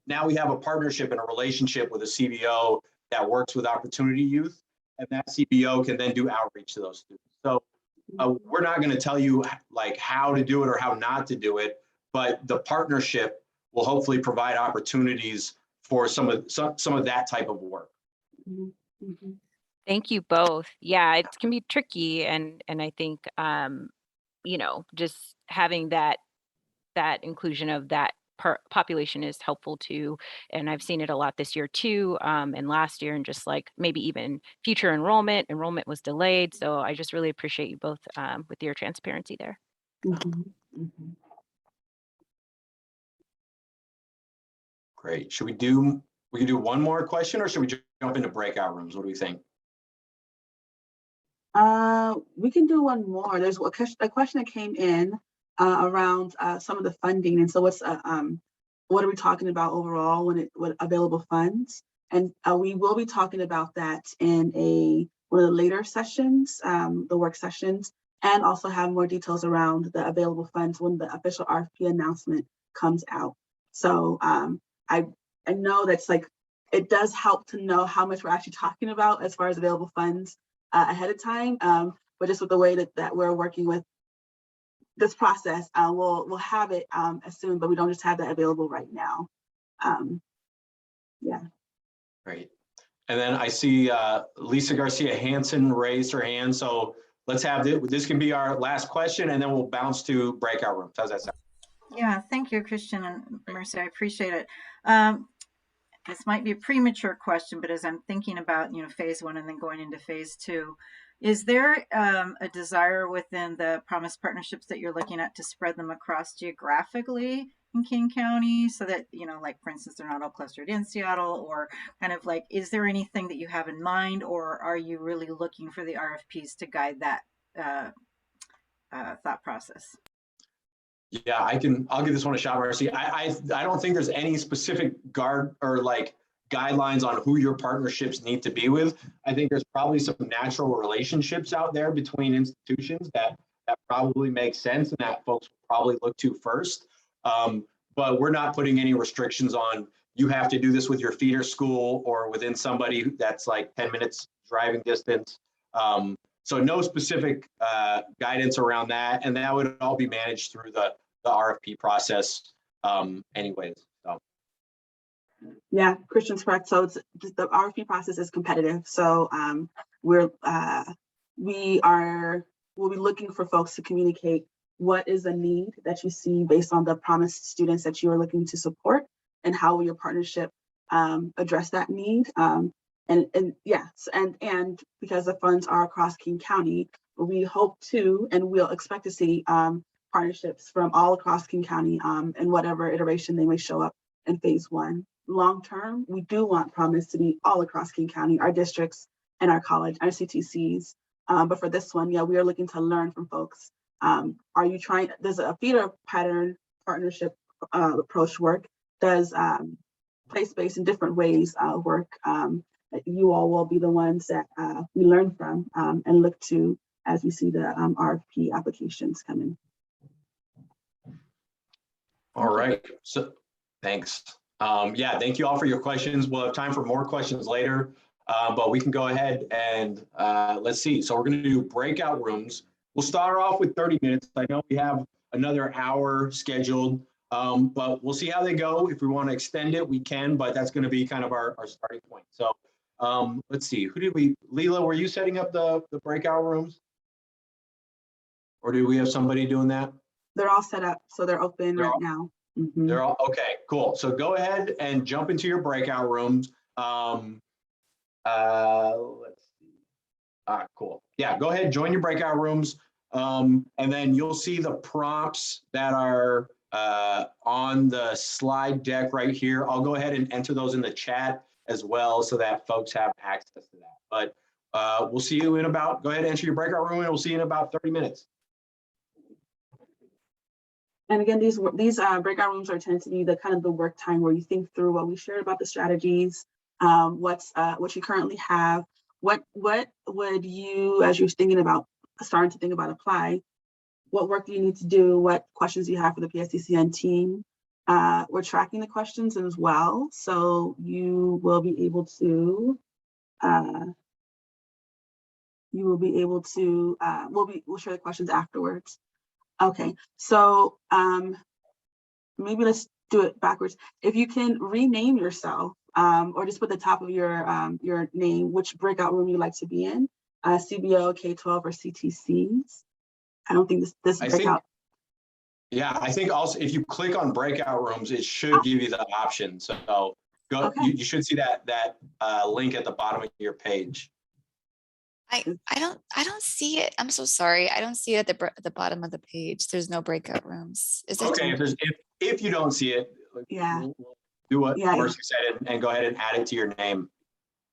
now we have a partnership and a relationship with a CBO that works with opportunity youth, and that CBO can then do outreach to those students. So we're not going to tell you like how to do it or how not to do it, but the partnership will hopefully provide opportunities for some of that type of work. Mm-hmm. Thank you both. Yeah, it can be tricky, and I think just having that inclusion of that population is helpful too. And I've seen it a lot this year too, and last year, and just like maybe even future enrollment was delayed. So I just really appreciate you both with your transparency there. Mm-hmm. Mm-hmm. Great. We can do one more question, or should we jump into breakout rooms? What do we think? We can do one more. There's a question that came in around some of the funding, and so what are we talking about overall with available funds? And we will be talking about that in one of the later sessions, the work sessions, and also have more details around the available funds when the official RFP announcement comes out. So I know that's like, it does help to know how much we're actually talking about as far as available funds ahead of time, but just with the way that we're working with this process, we'll have it as soon, but we don't just have that available right now. Yeah. Great. And then I see Lisa Garcia Hansen raised her hand. So let's have this can be our last question, and then we'll bounce to breakout rooms. How's that sound? Yeah, thank you, Christian and Mercy. I appreciate it. This might be a premature question, but as I'm thinking about, phase one and then going into phase two, is there a desire within the Promise partnerships that you're looking at to spread them across geographically in King County so that, like, for instance, they're not all clustered in Seattle, or kind of like, is there anything that you have in mind, or are you really looking for the RFPs to guide that thought process? Yeah, I'll give this one a shot, Marcy. I don't think there's any specific guard or like guidelines on who your partnerships need to be with. I think there's probably some natural relationships out there between institutions that probably make sense and that folks will probably look to first. But we're not putting any restrictions on you have to do this with your feeder school or within somebody that's like 10 minutes driving distance. So no specific guidance around that, and that would all be managed through the RFP process anyways. So. Yeah, Christian's correct. So it's the RFP process is competitive. So we'll be looking for folks to communicate what is a need that you see based on the promised students that you are looking to support, and how will your partnership address that need. And yes, and because the funds are across King County, we hope to, and we'll expect to see partnerships from all across King County in whatever iteration they may show up in phase 1. Long term, we do want Promise to be all across King County, our districts and our college, our CTCs. But for this one, yeah, we are looking to learn from folks. Are you trying, does a feeder pattern partnership approach work? Does place-based in different ways work? You all will be the ones that we learn from and look to as we see the RFP applications come in. All right, so thanks. Yeah, thank you all for your questions. We'll have time for more questions later, but we can go ahead and let's see. So we're going to do breakout rooms. We'll start off with 30 minutes. I know we have another hour scheduled, but we'll see how they go. If we want to extend it, we can, but that's going to be kind of our starting point. So let's see, Leela, were you setting up the breakout rooms? Or do we have somebody doing that? They're all set up, so they're open right now. Mm-hmm. They're all okay, cool. So go ahead and jump into your breakout rooms. Let's see. Cool. Yeah, go ahead, join your breakout rooms. And then you'll see the prompts that are on the slide deck right here. I'll go ahead and enter those in the chat as well so that folks have access to that. But we'll see you in about, go ahead and enter your breakout room, and we'll see you in about 30 minutes. And again, these breakout rooms are tend to be the kind of the work time where you think through what we shared about the strategies, what you currently have, what would you, as you're thinking about starting to think about apply, what work do you need to do, what questions do you have for the PSCCN team. We're tracking the questions as well, so you will be able to we'll share the questions afterwards. Okay, so maybe let's do it backwards. If you can rename yourself or just put the top of your name, which breakout room you'd like to be in, CBO, K-12, or CTCs. I don't think this breakout. Yeah, I think also if you click on breakout rooms, it should give you the option. So go, okay. You should see that link at the bottom of your page. I don't see it. I'm so sorry. I don't see it at the bottom of the page. There's no breakout rooms. Is okay, if you don't see it, yeah, we'll do what Mercy said and go ahead and add it to your name.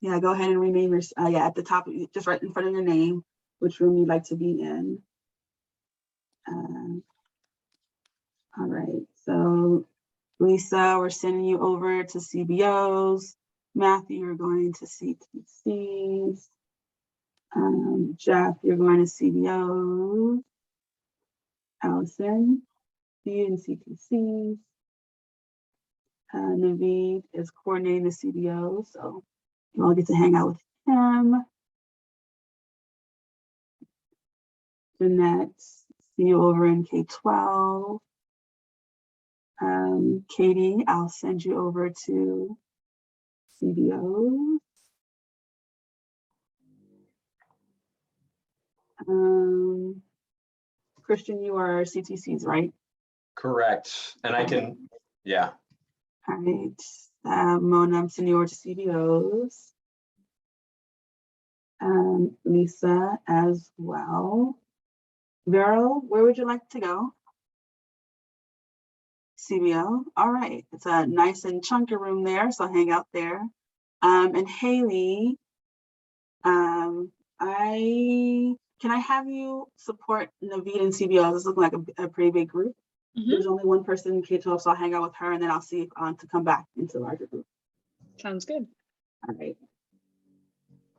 Yeah, go ahead and rename your at the top, just right in front of your name, which room you'd like to be in. All right, so Lisa, we're sending you over to CBOs. Matthew, you're going to CTCs. Jeff, you're going to CBOs. Allison, you in CTCs. Naveed is coordinating the CBO, so you all get to hang out with him. Jeanette, see you over in K-12. Katie, I'll send you over to CBO. Christian, you are CTCs, right? Correct. And I can, yeah. All right. Mona, I'm sending you over to CBOs. Lisa as well. Vero, where would you like to go? CBO. All right. It's a nice and chunky room there, so hang out there. And Haley, can I have you support Naveed and CBO? This is looking like a pretty big group. There's only one person in K-12, so I'll hang out with her and then I'll see to come back into the larger group. Sounds good. All right.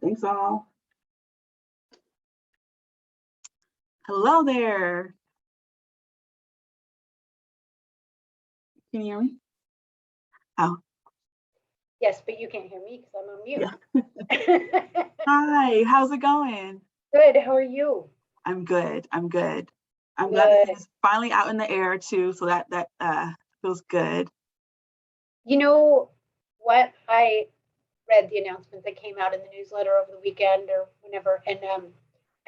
Thanks all. Hello there. Can you hear me? Oh. Yes, but you can't hear me because I'm on mute. Yeah. Hi, how's it going? Good, how are you? I'm good, I'm good. I'm glad that it's finally out in the air too, so that feels good. You know what? I read the announcement that came out in the newsletter over the weekend or whenever, and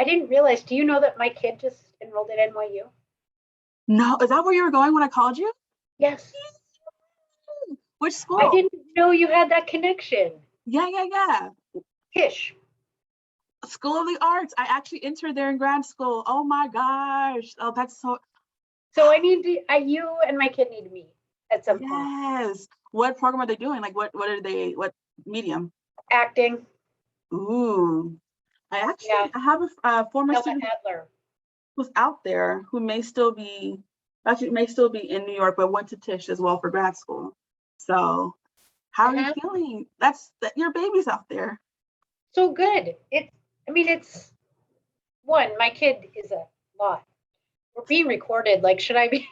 I didn't realize, do you know that my kid just enrolled at NYU? No, is that where you were going when I called you? Yes. Which school? I didn't know you had that connection. Yeah. Tisch. School of the Arts. I actually entered there in grad school. Oh my gosh. Oh, that's so. So I need to, you and my kid need to meet at some point. Yes. What program are they doing? Like what medium? Acting. Ooh. I have a former student Adler. who's out there who may still be in New York, but went to Tisch as well for grad school. So how are you feeling? Your baby's out there. So good. It's one, my kid is a lot. We're being recorded. Like, should I be?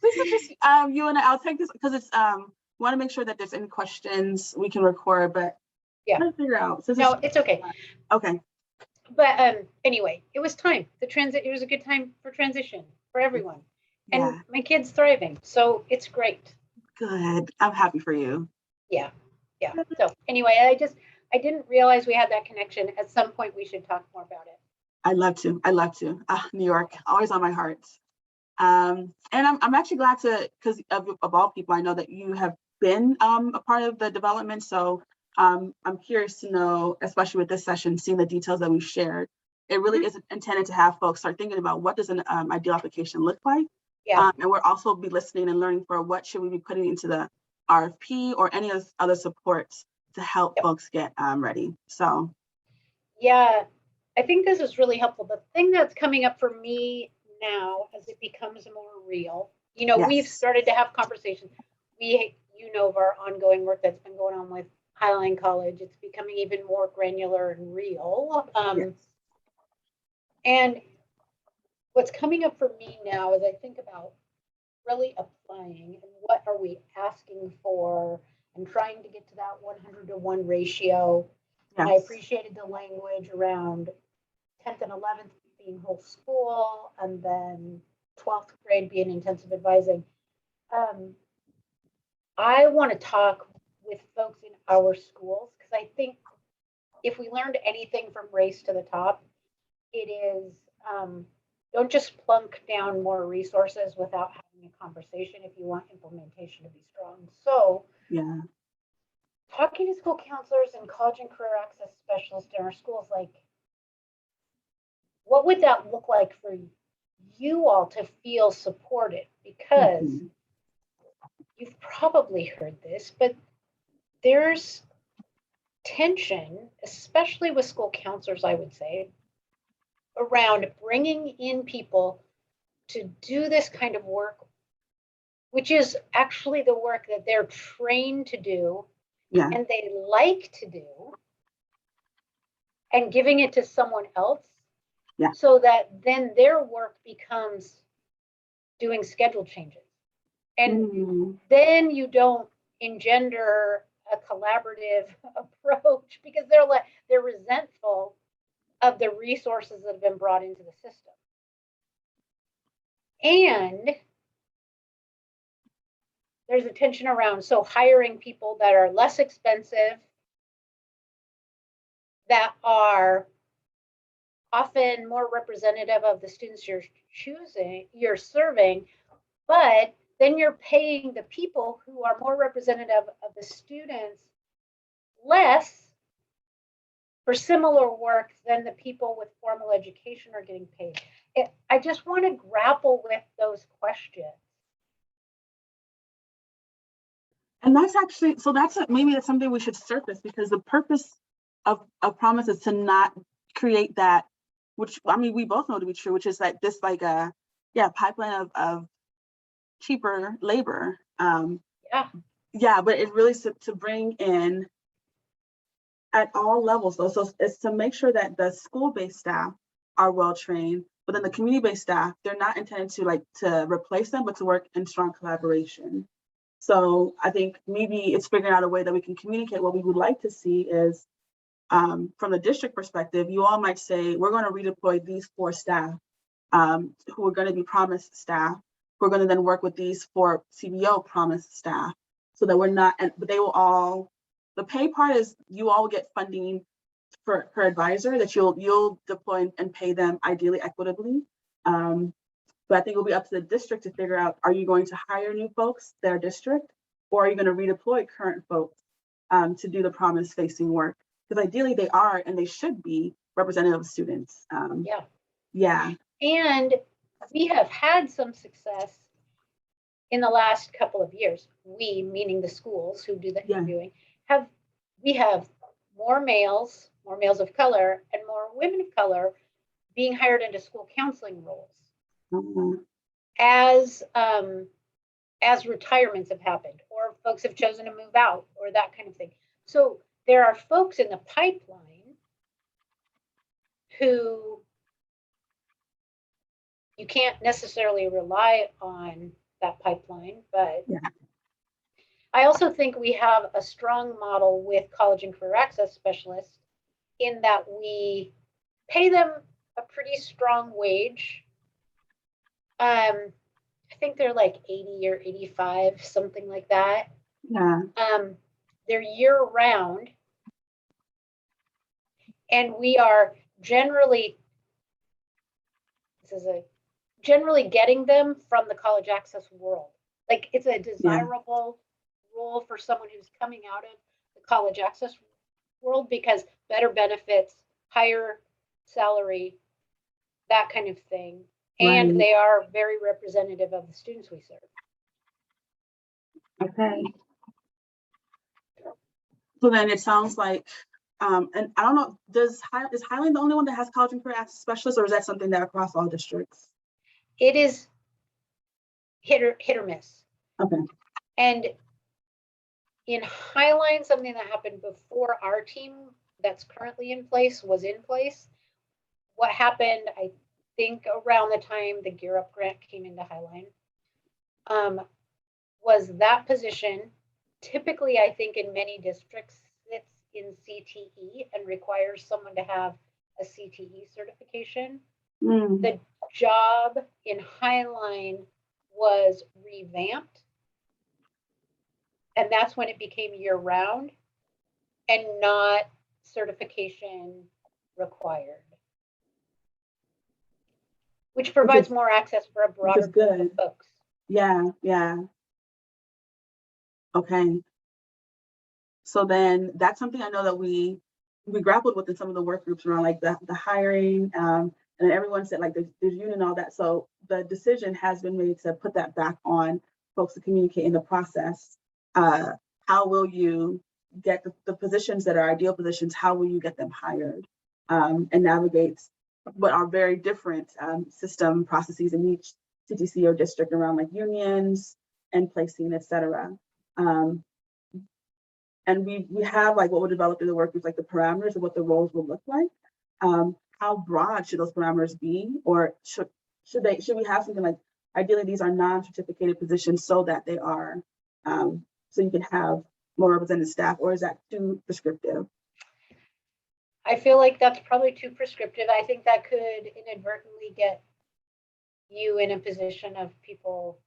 This is just you and I'll take this because it's want to make sure that there's any questions we can record, but yeah, trying to figure out. So no, it's okay. Okay. But anyway, it was time. It was a good time for transition for everyone. Yeah. And my kid's thriving, so it's great. Good. I'm happy for you. Yeah. So anyway, I didn't realize we had that connection. At some point, we should talk more about it. I'd love to. New York, always on my heart. And I'm actually glad to, because of all people, I know that you have been a part of the development. So I'm curious to know, especially with this session, seeing the details that we shared. It really is intended to have folks start thinking about what does an ideal application look like. Yeah. And we'll also be listening and learning for what should we be putting into the RFP or any other supports to help folks get ready. So. Yeah, I think this is really helpful. The thing that's coming up for me now as it becomes more real, we've started to have conversations. Of our ongoing work that's been going on with Highline College, it's becoming even more granular and real. And what's coming up for me now as I think about really applying and what are we asking for and trying to get to that 100-to-1 ratio. And I appreciated the language around 10th and 11th being whole school and then 12th grade being intensive advising. I want to talk with folks in our schools because I think if we learned anything from Race to the Top, it is don't just plunk down more resources without having a conversation if you want implementation to be strong. So talking to school counselors and college and career access specialists in our schools, like, what would that look like for you all to feel supported? Because you've probably heard this, but there's tension, especially with school counselors, I would say, around bringing in people to do this kind of work, which is actually the work that they're trained to do and they like to do, and giving it to someone else so that then their work becomes doing schedule changes. And then you don't engender a collaborative approach because they're resentful of the resources that have been brought into the system. And there's a tension around hiring people that are less expensive, that are often more representative of the students you're serving, but then you're paying the people who are more representative of the students less for similar work than the people with formal education are getting paid. I just want to grapple with those questions. And that's actually, maybe that's something we should surface, because the purpose of Promise is to not create that, which, I mean, we both know to be true, which is that this like a pipeline of cheaper labor. Yeah. But it really is to bring in at all levels though. So it's to make sure that the school-based staff are well trained, but then the community-based staff, they're not intended to replace them, but to work in strong collaboration. So I think maybe it's figuring out a way that we can communicate what we would like to see is from the district perspective, you all might say, we're going to redeploy these 4 staff who are going to be promised staff. We're going to then work with these 4 CBO promised staff so that we're not, but they will all, the pay part is you all get funding per advisor that you'll deploy and pay them ideally equitably. But I think it'll be up to the district to figure out, are you going to hire new folks, their district, or are you going to redeploy current folks to do the promise facing work? Because ideally they are, and they should be representative of students. Yeah. And we have had some success in the last couple of years. We, meaning the schools who do the interviewing, we have more males of color and more women of color being hired into school counseling roles as retirements have happened, or folks have chosen to move out, or that kind of thing. So there are folks in the pipeline who you can't necessarily rely on that pipeline, but I also think we have a strong model with college and career access specialists in that we pay them a pretty strong wage. I think they're like 80 or 85, something like that. Yeah. They're year round. And we are generally getting them from the college access world. Like it's a desirable role for someone who's coming out of the college access world because better benefits, higher salary, that kind of thing. And they are very representative of the students we serve. Okay. So then it sounds like, and I don't know, is Highland the only one that has college and career access specialists, or is that something that across all districts? It is hit or miss. Okay. And in Highline, something that happened before our team that's currently in place was in place. What happened, I think around the time the Gear Up grant came into Highline, was that position, typically I think in many districts sits in CTE and requires someone to have a CTE certification. The job in Highline was revamped, and that's when it became year-round and not certification required, which provides more access for a broader group of folks. Yeah. Okay. So then that's something I know that we grappled with in some of the work groups around like the hiring, and everyone said like there's union and all that. So the decision has been made to put that back on folks to communicate in the process. How will you get the positions that are ideal positions? How will you get them hired and navigate what are very different system processes in each CTC or district around like unions and placing, et cetera. And we have like what we'll develop through the work groups, like the parameters of what the roles will look like. How broad should those parameters be, or should we have something like ideally these are non-certificated positions so that they are so you can have more represented staff, or is that too prescriptive? I feel like that's probably too prescriptive. I think that could inadvertently get you in a position of people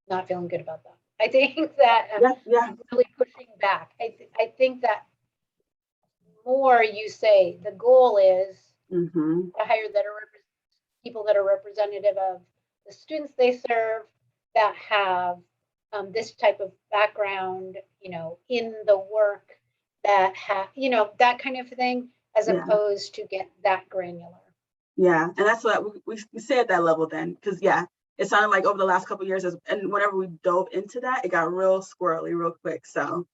not feeling good about that. I think that I'm really pushing back. I think that more you say the goal is to hire people that are representative of the students they serve, that have this type of background, in the work, that have, that kind of thing, as opposed to get that granular. Yeah, and that's what we say at that level then, because it sounded like over the last couple of years, and whenever we dove into that, it got real squirrely real quick. So,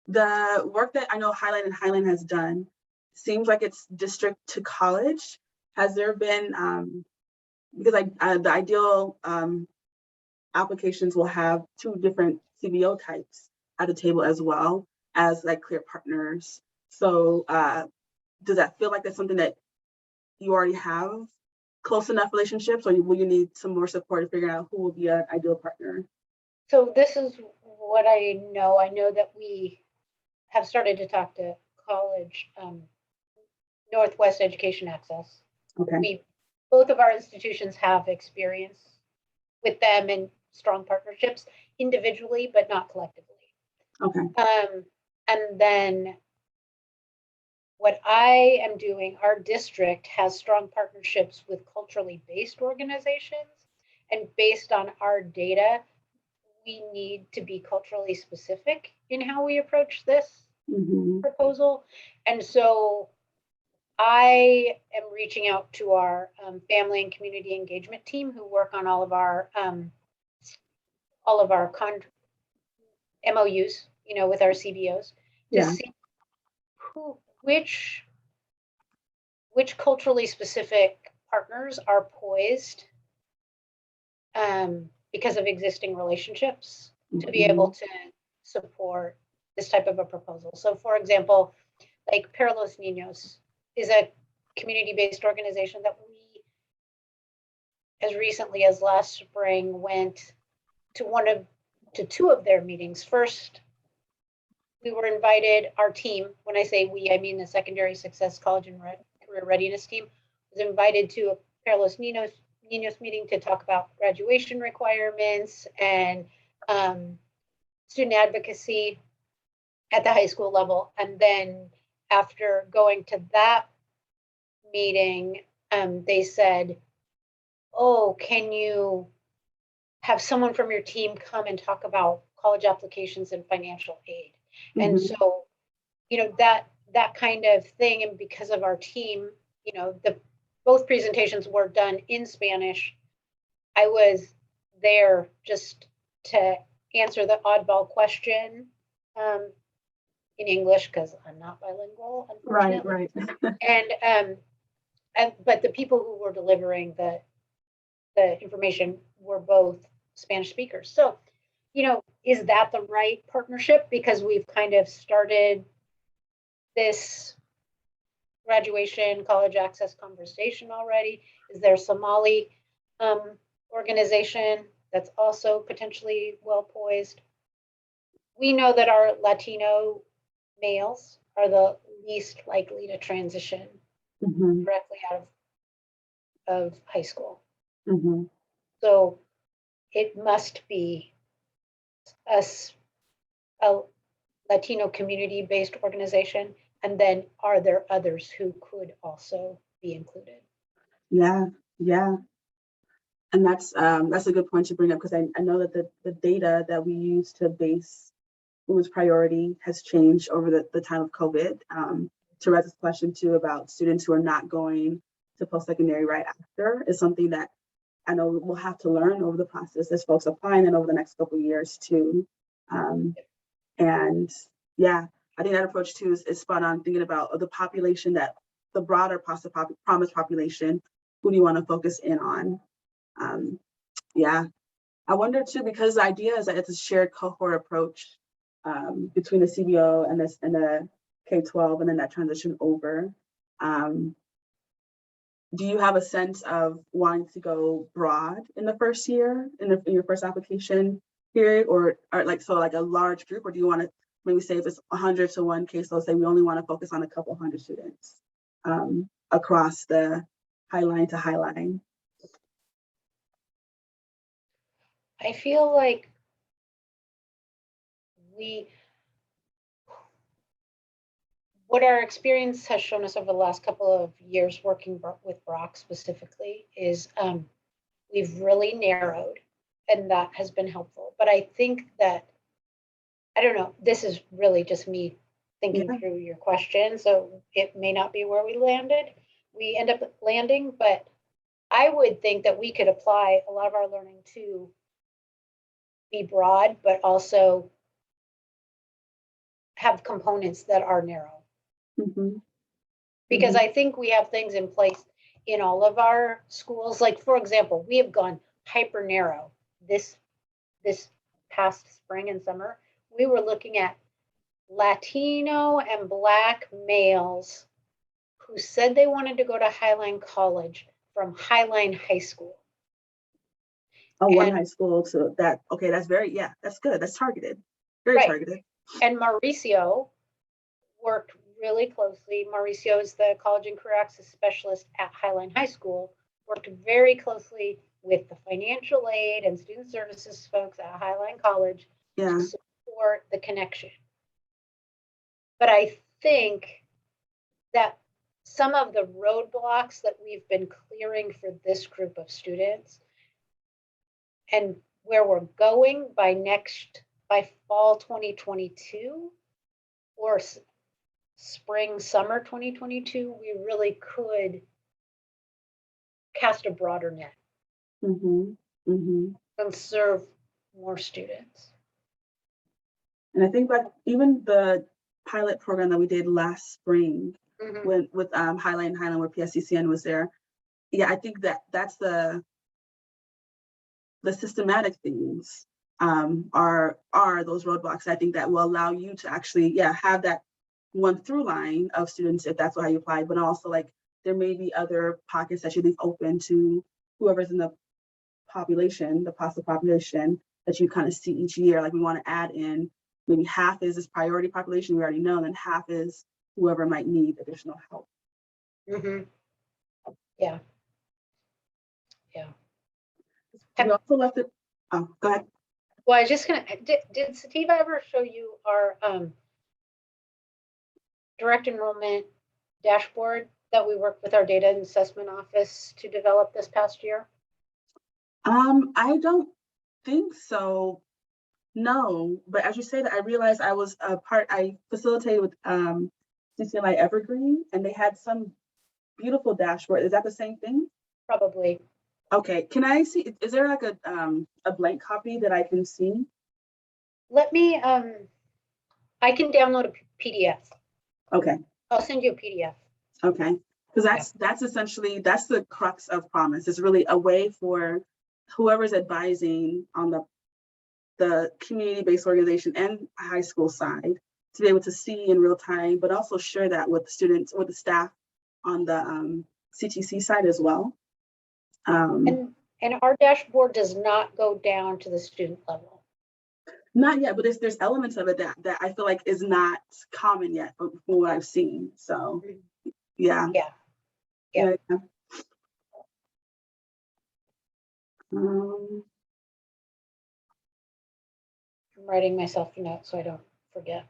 the work that I know Highline has done seems like it's district to college. Has there been, because the ideal applications will have 2 different CBO types at the table as well as like clear partners. So does that feel like that's something that you already have close enough relationships, or will you need some more support to figure out who will be an ideal partner? So this is what I know. I know that we have started to talk to college, Northwest Education Access. Okay. Both of our institutions have experience with them and strong partnerships individually, but not collectively. Okay. And then what I am doing, our district has strong partnerships with culturally based organizations, and based on our data, we need to be culturally specific in how we approach this proposal. And so I am reaching out to our family and community engagement team who work on all of our MOUs, you know, with our CBOs, to see which culturally specific partners are poised because of existing relationships to be able to support this type of a proposal. So for example, like Para Los Niños is a community-based organization that we, as recently as last spring, went to 2 of their meetings. First, we were invited, our team, when I say we, I mean the Secondary Success College and Career Readiness team, was invited to a Para Los Niños meeting to talk about graduation requirements and student advocacy at the high school level. And then after going to that meeting, they said, oh, can you have someone from your team come and talk about college applications and financial aid? And so, you know, that kind of thing. And because of our team, you know, both presentations were done in Spanish. I was there just to answer the oddball question in English because I'm not bilingual, unfortunately. Right. But the people who were delivering the information were both Spanish speakers. So, you know, is that the right partnership? Because we've kind of started this graduation college access conversation already. Is there a Somali organization that's also potentially well poised? We know that our Latino males are the least likely to transition directly out of high school. So it must be a Latino community-based organization. And then are there others who could also be included? Yeah. And that's a good point to bring up, because I know that the data that we use to base who's priority has changed over the time of COVID. To Rez's question too about students who are not going to post-secondary right after is something that I know we'll have to learn over the process as folks applying and over the next couple of years too. And yeah, I think that approach too is spot on, thinking about the population, that the broader promise population, who do you want to focus in on? Yeah, I wonder too, because the idea is that it's a shared cohort approach between the CBO and the K-12, and then that transition over. Do you have a sense of wanting to go broad in the first year, in your first application period, or like a large group, or do you want to maybe say if it's 100 to 1 case, let's say we only want to focus on a couple hundred students across the Highline to Highline? I feel like what our experience has shown us over the last couple of years working with Brock specifically is we've really narrowed, and that has been helpful. But I think that, I don't know, this is really just me thinking through your question, so it may not be where we end up landing, but I would think that we could apply a lot of our learning to be broad, but also have components that are narrow. Because I think we have things in place in all of our schools. Like, for example, we have gone hyper narrow this past spring and summer. We were looking at Latino and Black males who said they wanted to go to Highline College from Highline High School. Oh, one And- high school to that. Okay, that's very, yeah, that's good. That's targeted. Very Right. targeted. And Mauricio worked really closely. Mauricio is the College and Career Access Specialist at Highline High School, worked very closely with the financial aid and student services folks at Highline College Yeah. to support the connection. But I think that some of the roadblocks that we've been clearing for this group of students and where we're going by fall 2022 or spring, summer 2022, we really could cast a broader net Mm-hmm. Mm-hmm. and serve more students. And I think like even the pilot program that we did last spring Mhm. with Highline where PSCCN was there. Yeah, I think that's the systematic things are those roadblocks. I think that will allow you to actually, yeah, have that one through line of students if that's how you apply, but also like there may be other pockets that you leave open to whoever's in the population, the possible population that you kind of see each year. Like we want to add in maybe half is this priority population we already know, and then half is whoever might need additional help. Mhm. Yeah. We also left it. Oh, go ahead. Well, I was just gonna, did Sativa ever show you our direct enrollment dashboard that we worked with our data and assessment office to develop this past year? I don't think so. No, but as you say that, I realized I was I facilitated with CCNI Evergreen, and they had some beautiful dashboard. Is that the same thing? Probably. Okay, can I see, is there like a blank copy that I can see? Let me, I can download a PDF. Okay, I'll send you a PDF. okay. Because that's essentially, that's the crux of Promise. It's really a way for whoever's advising on the community-based organization and high school side to be able to see in real time, but also share that with the students or the staff on the CTC side as well. And our dashboard does not go down to the student level. Not yet, but there's elements of it that I feel like is not common yet from what I've seen. So yeah. Yeah. Um, I'm writing myself a note so I don't forget.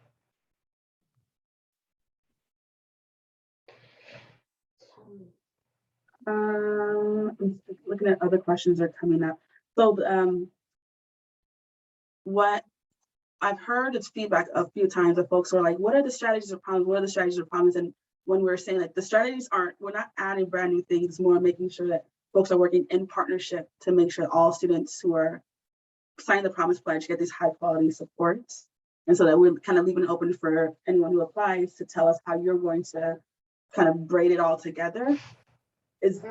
I'm looking at other questions that are coming up. So what I've heard is feedback a few times that folks are like, what are the strategies or problems? What are the strategies or problems? And when we're saying like the strategies we're not adding brand new things, more making sure that folks are working in partnership to make sure all students who are signing the Promise Pledge get these high quality supports. And so that we're kind of leaving it open for anyone who applies to tell us how you're going to kind of braid it all together. Is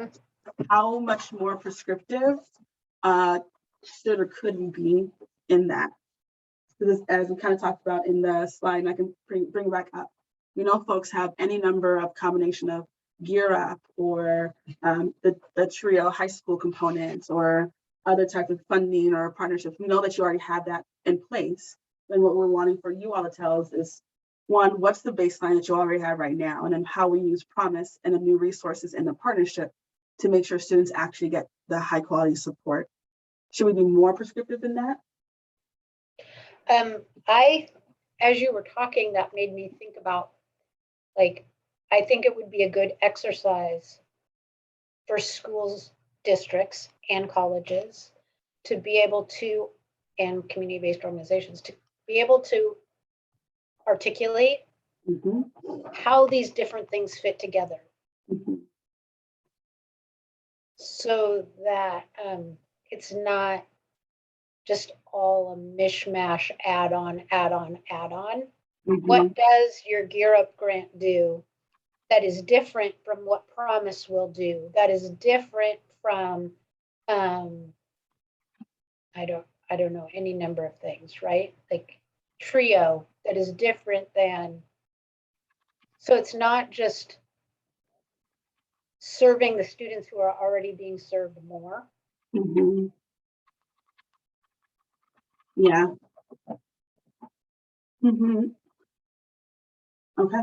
how much more prescriptive should or could we be in that? Because as we kind of talked about in the slide, and I can bring it back up, you know, folks have any number of combination of Gear Up or the TRIO high school components or other types of funding or partnerships. We know that you already have that in place. And what we're wanting for you all to tell us is, one, what's the baseline that you already have right now? And then how we use Promise and the new resources in the partnership to make sure students actually get the high quality support. Should we be more prescriptive than that? As you were talking, that made me think about, like, I think it would be a good exercise for schools, districts, and colleges to be able to, and community-based organizations, to be able to articulate how these different things fit together. So that it's not just all a mishmash, add on. What does your Gear Up grant do that is different from what Promise will do, that is different from, I don't know, any number of things, right? Like Trio, that is different than, so it's not just serving the students who are already being served more. Mm-hmm. Yeah. Mm-hmm. Okay.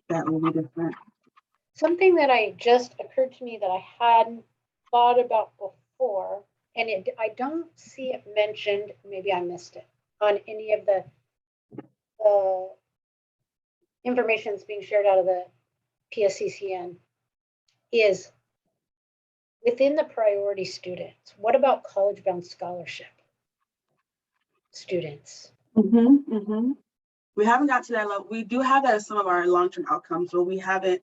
That will be different. Something that I just occurred to me that I hadn't thought about before, and I don't see it mentioned, maybe I missed it, on any of the information that's being shared out of the PSCCN, is within the priority students, what about college-bound scholarship students? Mm-hmm. Mm-hmm. We haven't got to that level. We do have that as some of our long-term outcomes, but we haven't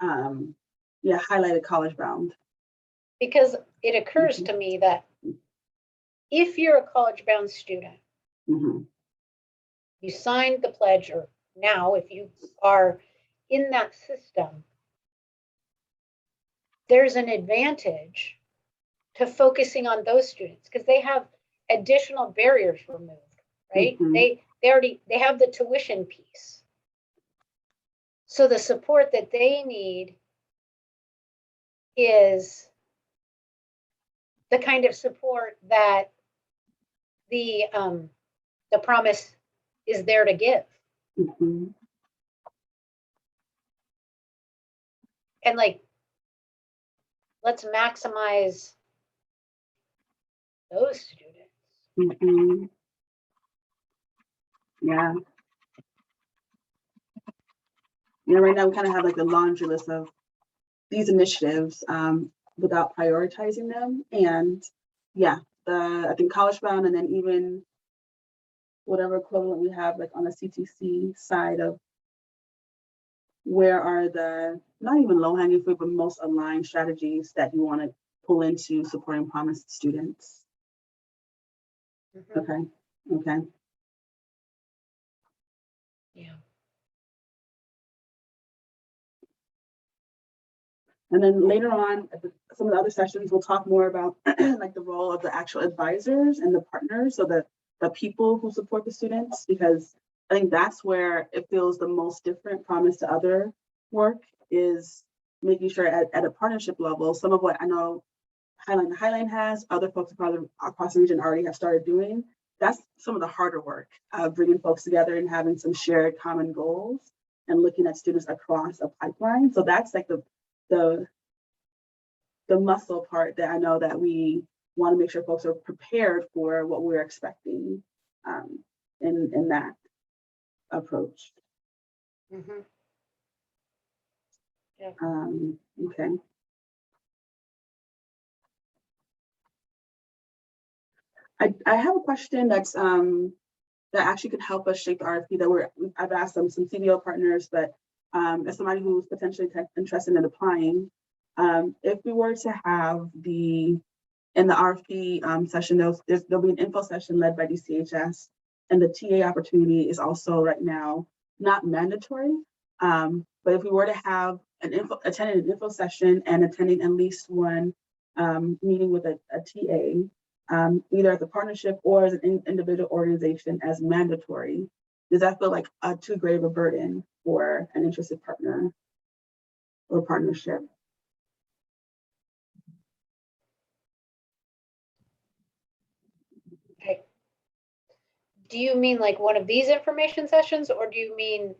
highlighted college bound. Because it occurs to me that if you're a college-bound student, Mm-hmm. you signed the pledge, or now if you are in that system, there's an advantage to focusing on those students because they have additional barriers removed, right? Mm-hmm. They have the tuition piece. So the support that they need is the kind of support that the Promise is there to give. Mm-hmm. And like, let's maximize those students. Mm-hmm. Yeah. Yeah, right now we kind of have like a laundry list of these initiatives without prioritizing them. And yeah, I think college bound, and then even whatever equivalent we have like on the CTC side of where are the, not even low hanging fruit, but most aligned strategies that you want to pull into supporting promised students. Mm-hmm. Okay. Yeah. And then later on, at some of the other sessions, we'll talk more about like the role of the actual advisors and the partners, so the people who support the students, because I think that's where it feels the most different. Promise to other work is making sure at a partnership level, some of what I know Highline has, other folks across the region already have started doing. That's some of the harder work, bringing folks together and having some shared common goals and looking at students across a pipeline. So that's like the muscle part that I know that we want to make sure folks are prepared for what we're expecting in that approach. Mm-hmm. Yeah. Okay. I have a question that's that actually could help us shape the RFP that I've asked some CBO partners, but as somebody who's potentially interested in applying, if we were to have in the RFP session, there'll be an info session led by DCHS, and the TA opportunity is also right now not mandatory. But if we were to have attending an info session and attending at least one meeting with a TA, either as a partnership or as an individual organization as mandatory, does that feel like too great of a burden for an interested partner or partnership? Okay. Do you mean like one of these information sessions, or do you mean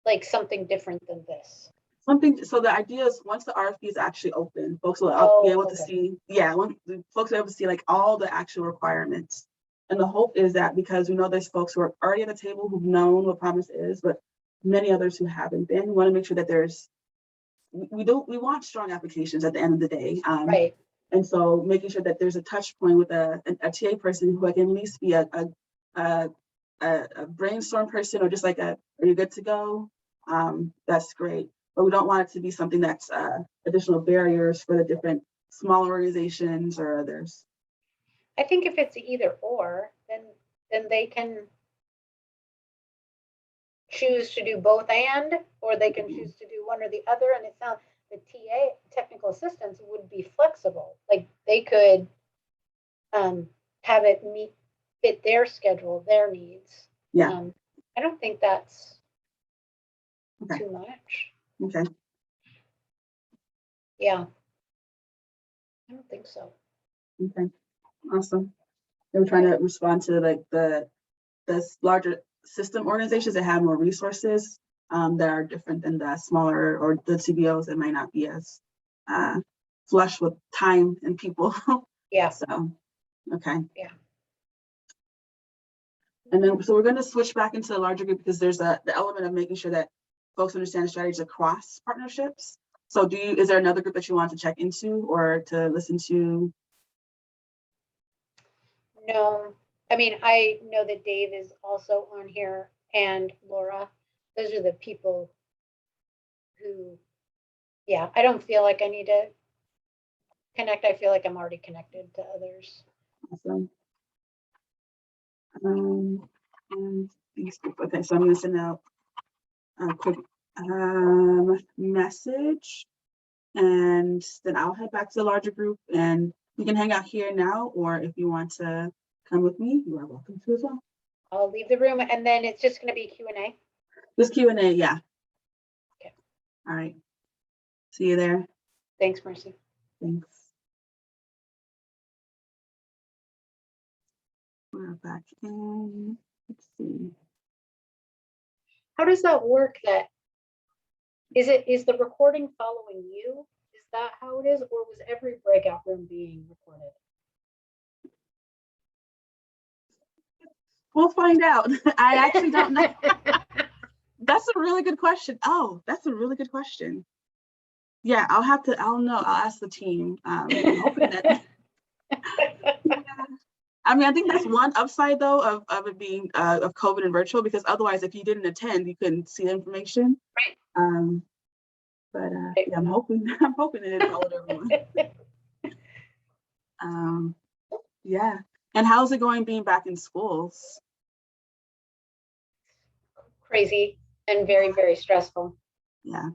like something different than this? Something, so the idea is once the RFP is actually open, folks will be able to see, folks will be able to see like all the actual requirements. And the hope is that because we know there's folks who are already at the table who've known what Promise is, but many others who haven't been, we want to make sure that we want strong applications at the end of the day. Right. And so making sure that there's a touch point with a TA person who can at least be a brainstorm person, or just like are you good to go? That's great. But we don't want it to be something that's additional barriers for the different small organizations or others. I think if it's either or, then they can choose to do both and, or they can choose to do one or the other. And it sounds the TA, technical assistants, would be flexible. Like they could have it fit their schedule, their needs. Yeah. I don't think that's Okay. too much. Okay. Yeah. I don't think so. Okay. Awesome. They were trying to respond to like the larger system organizations that have more resources that are different than the smaller or the CBOs that might not be as flush with time and people. Yeah. So, okay. Yeah. And then, so we're going to switch back into the larger group because there's the element of making sure that folks understand strategies across partnerships. So is there another group that you want to check into or to listen to? No, I mean, I know that Dave is also on here and Laura. Those are the people who, yeah, I don't feel like I need to connect. I feel like I'm already connected to others. Awesome. And okay, so I'm going to send out a quick message, and then I'll head back to the larger group, and you can hang out here now, or if you want to come with me, you are welcome to as well. I'll leave the room, and then it's just going to be Q&A. This Q&A, yeah. Okay. All right. See you there. Thanks, Mercy. Thanks. We're back in. Let's see. How does that work? That is the recording following you? Is that how it is, or was every breakout room being recorded? We'll find out. I actually don't know. That's a really good question. Oh, that's a really good question. Yeah, I'll know. I'll ask the team. I'm hoping that. Yeah. I mean, I think that's one upside though of it being of COVID and virtual, because otherwise, if you didn't attend, you couldn't see the information. Right. But yeah, I'm hoping it followed everyone. Yeah. And how's it going being back in schools? Crazy and very, very stressful. Yeah.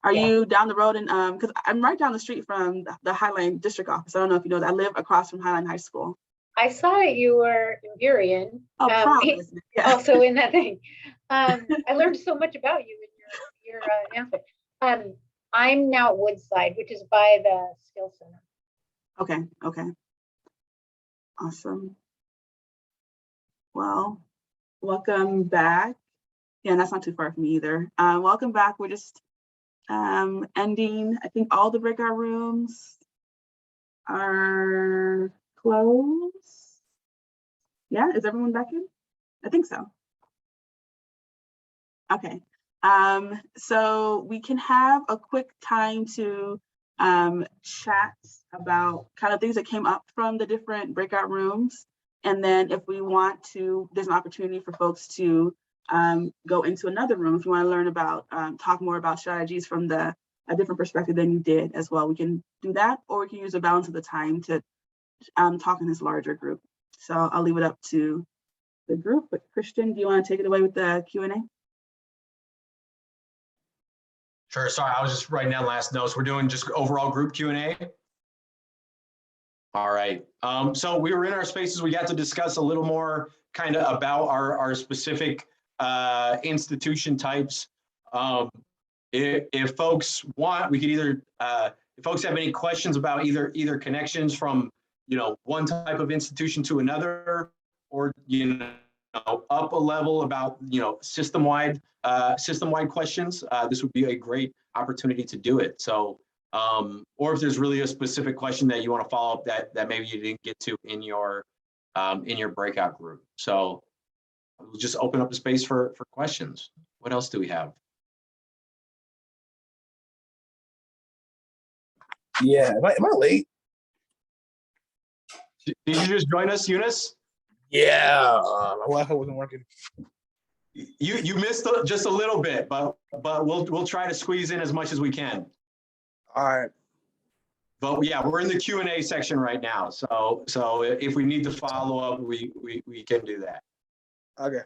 Are you down the road? And because I'm right down the street from the Highline District Office. I don't know if you know that. I live across from Highline High School. I saw you were in Burien. Oh, promise. Yeah. Also in that thing. I learned so much about you in your announcement. I'm now at Woodside, which is by the Skill Center. Okay. Okay. Awesome. Well, welcome back. Yeah, that's not too far from me either. Welcome back. We're just ending. I think all the breakout rooms are closed. Yeah, is everyone back in? I think so. Okay. So we can have a quick time to chat about kind of things that came up from the different breakout rooms. And then if we want to, there's an opportunity for folks to go into another room if you want to learn about, talk more about strategies from a different perspective than you did as well. We can do that, or we can use a balance of the time to talk in this larger group. So I'll leave it up to the group, but Christian, do you want to take it away with the Q&A? Sure. Sorry, I was just writing down last notes. We're doing just overall group Q&A. All right. So we were in our spaces. We got to discuss a little more kind of about our specific institution types. If folks want, we could either, if folks have any questions about either connections from, one type of institution to another, or, up a level about, system-wide questions, this would be a great opportunity to do it. So, or if there's really a specific question that you want to follow up that maybe you didn't get to in your breakout group. So we'll just open up the space for questions. What else do we have? Yeah, am I late? Did you just join us, Eunice? Yeah, my Wi-Fi wasn't working. You missed just a little bit, but we'll try to squeeze in as much as we can. All right. But yeah, we're in the Q&A section right now. So if we need to follow up, we can do that. Okay.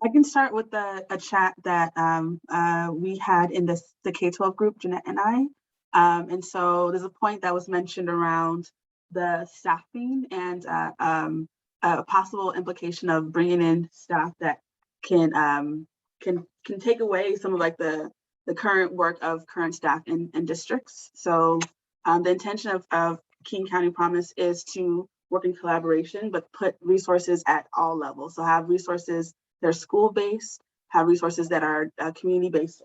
I can start with a chat that we had in the K-12 group, Jeanette and I. And so there's a point that was mentioned around the staffing and a possible implication of bringing in staff that can take away some of like the current work of current staff in districts. So the intention of King County Promise is to work in collaboration, but put resources at all levels. So have resources that are school-based, have resources that are community-based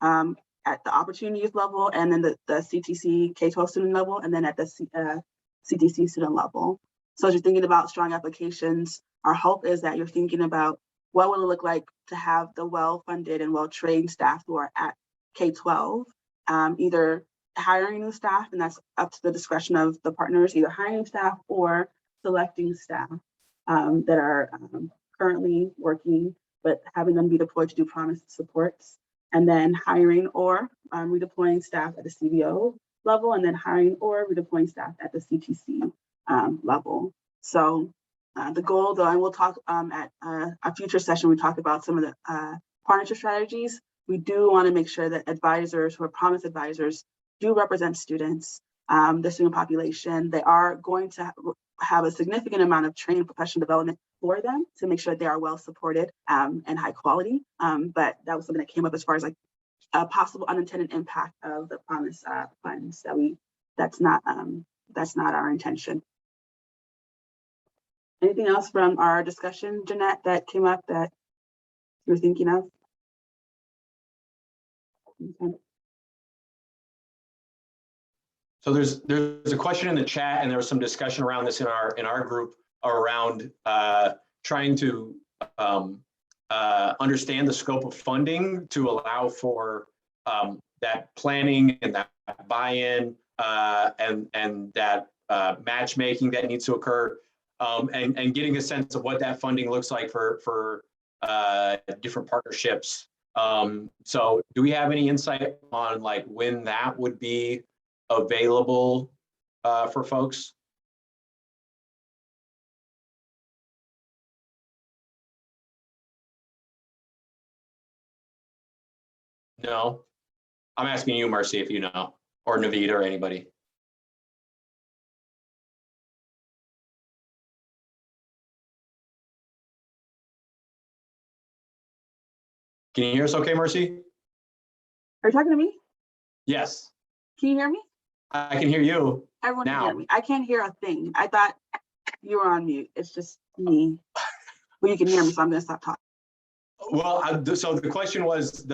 at the opportunities level, and then the CTC K-12 student level, and then at the CTC student level. So as you're thinking about strong applications, our hope is that you're thinking about what will it look like to have the well-funded and well-trained staff who are at K-12, either hiring new staff, and that's up to the discretion of the partners, either hiring staff or selecting staff that are currently working, but having them be deployed to do promise supports, and then hiring or redeploying staff at the Cbo level, and then hiring or redeploying staff at the CTC level. So the goal, though, and we'll talk at a future session, we talk about some of the partnership strategies. We do want to make sure that advisors who are promise advisors do represent students, the student population. They are going to have a significant amount of training and professional development for them to make sure that they are well supported and high quality. But that was something that came up as far as like a possible unintended impact of the promise funds that's not our intention. Anything else from our discussion, Jeanette, that came up that you're thinking of? Okay. So there's a question in the chat, and there was some discussion around this in our group around trying to understand the scope of funding to allow for that planning and that buy-in and that matchmaking that needs to occur, and getting a sense of what that funding looks like for different partnerships. So do we have any insight on like when that would be available for folks? No, I'm asking you, Marcy, if you know, or Naveed or anybody. Can you hear us okay, Marcy? Are you talking to me? Yes. Can you hear me? I can hear you. Everyone now. can hear me. I can't hear a thing. I thought you were on mute. It's just me. Well, you can hear me, so I'm going to stop talking. Well, so the question was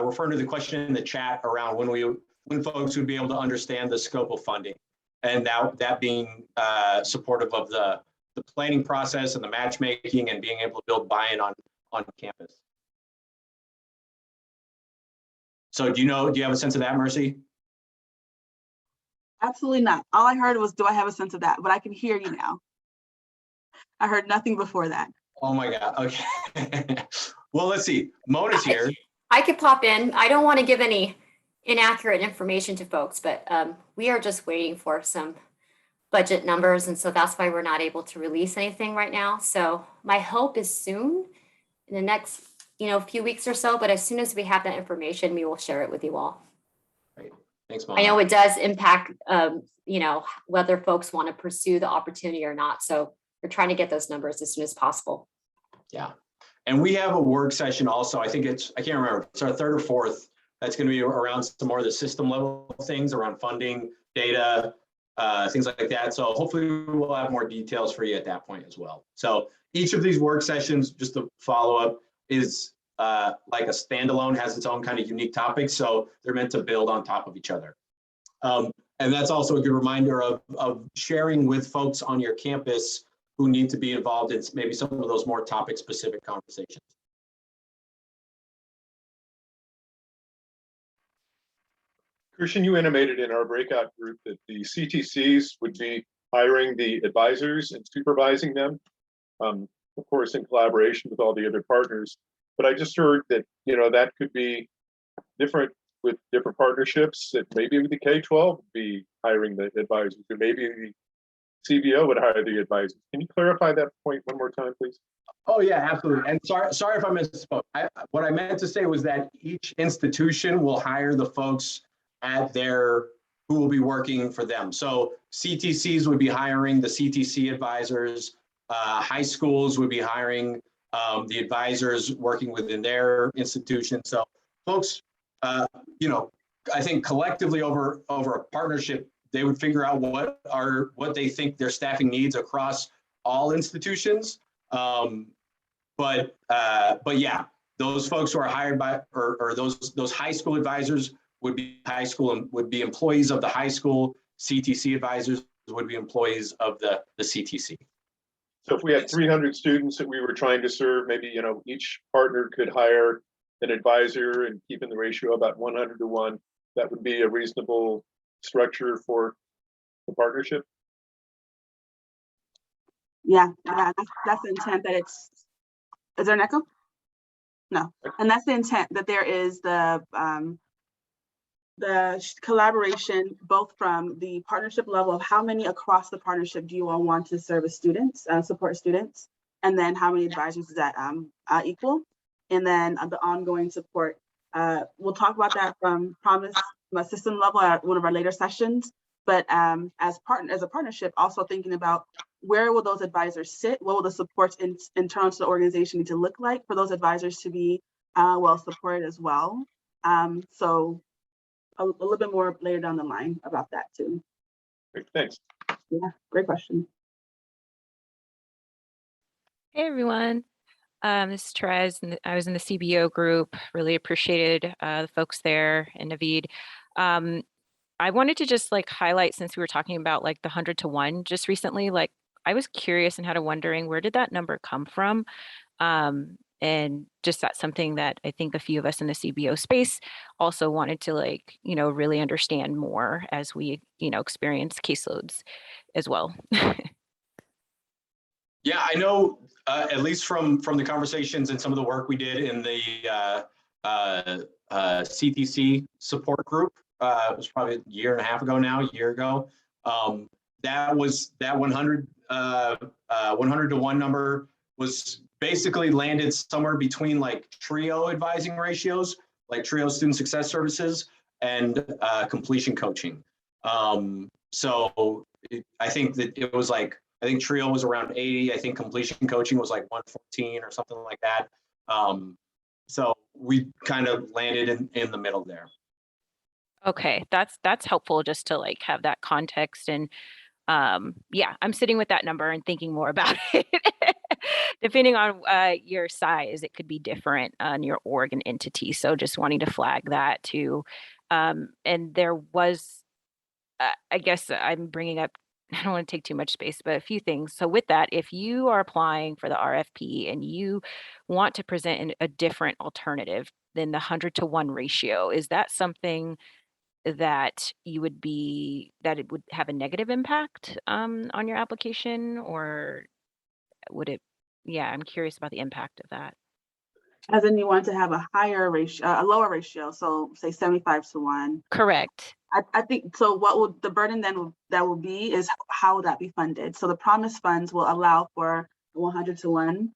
referring to the question in the chat around when folks would be able to understand the scope of funding, and that being supportive of the planning process and the matchmaking and being able to build buy-in on campus. So do you have a sense of that, Mercy? Absolutely not. All I heard was, do I have a sense of that? But I can hear you now. I heard nothing before that. Oh my God, okay. Well, let's see, Mona's here. I could pop in. I don't want to give any inaccurate information to folks, but we are just waiting for some budget numbers. And so that's why we're not able to release anything right now. So my hope is soon, in the next few weeks or so, but as soon as we have that information, we will share it with you all. Great. Thanks, Mona. I know it does impact, whether folks want to pursue the opportunity or not. So we're trying to get those numbers as soon as possible. Yeah. And we have a work session also. I can't remember. It's our third or fourth. That's going to be around some more of the system level things around funding, data, things like that. So hopefully we'll have more details for you at that point as well. So each of these work sessions, just to follow up, is like a standalone, has its own kind of unique topics. So they're meant to build on top of each other. And that's also a good reminder of sharing with folks on your campus who need to be involved in maybe some of those more topic specific conversations. Christian, you intimated in our breakout group that the CTCs would be hiring the advisors and supervising them, of course, in collaboration with all the other partners. But I just heard that, that could be different with different partnerships, that maybe the K-12 would be hiring the advisors, or maybe the CBO would hire the advisors. Can you clarify that point one more time, please? Oh yeah, absolutely. And sorry if I misspoke. What I meant to say was that each institution will hire the folks at their, who will be working for them. So CTCs would be hiring the CTC advisors, high schools would be hiring the advisors working within their institution. So folks, you know, I think collectively over a partnership, they would figure out what they think their staffing needs across all institutions. But yeah, those folks who are hired by, or those high school advisors would be high school and would be employees of the high school. CTC advisors would be employees of the CTC. So if we had 300 students that we were trying to serve, maybe, you know, each partner could hire an advisor and keeping the ratio about 100 to 1. That would be a reasonable structure for the partnership. Yeah, that's the intent, that it's, is there an echo? No, and that's the intent, that there is the collaboration both from the partnership level of how many across the partnership do you all want to serve as students, support students, and then how many advisors does that equal, and then the ongoing support. We'll talk about that from a system level at one of our later sessions, but as a partnership, also thinking about where will those advisors sit, what will the supports internal to the organization need to look like for those advisors to be well supported as well. So a little bit more later down the line about that too. Great, thanks. Yeah, great question. Hey everyone, this is Therese, and I was in the CBO group. Really appreciated the folks there and Naveed. I wanted to just like highlight, since we were talking about like the 100 to 1 just recently, like I was curious and had a wondering, where did that number come from? And just that's something that I think a few of us in the CBO space also wanted to like, you know, really understand more as we, you know, experience caseloads as well. Yeah, I know, at least from the conversations and some of the work we did in the CTC support group, it was probably a year and a half ago now, a year ago. That 100 to 1 number was basically landed somewhere between like TRIO advising ratios, like TRIO student success services, and completion coaching. So I think that it was like, I think TRIO was around 80. I think completion coaching was like 114 or something like that. So we kind of landed in the middle there. Okay, that's helpful just to like have that context. And yeah, I'm sitting with that number and thinking more about it. Depending on your size, it could be different on your org and entity. So just wanting to flag that too. And there was, I guess I'm bringing up, I don't want to take too much space, but a few things. So with that, if you are applying for the RFP and you want to present a different alternative than the 100 to 1 ratio, is that something that you would be, that it would have a negative impact on your application, or would it? Yeah, I'm curious about the impact of that. As in, you want to have a higher ratio, a lower ratio, so say 75 to 1. Correct. I think so. What would the burden then that will be is how will that be funded? So the promise funds will allow for 100 to 1.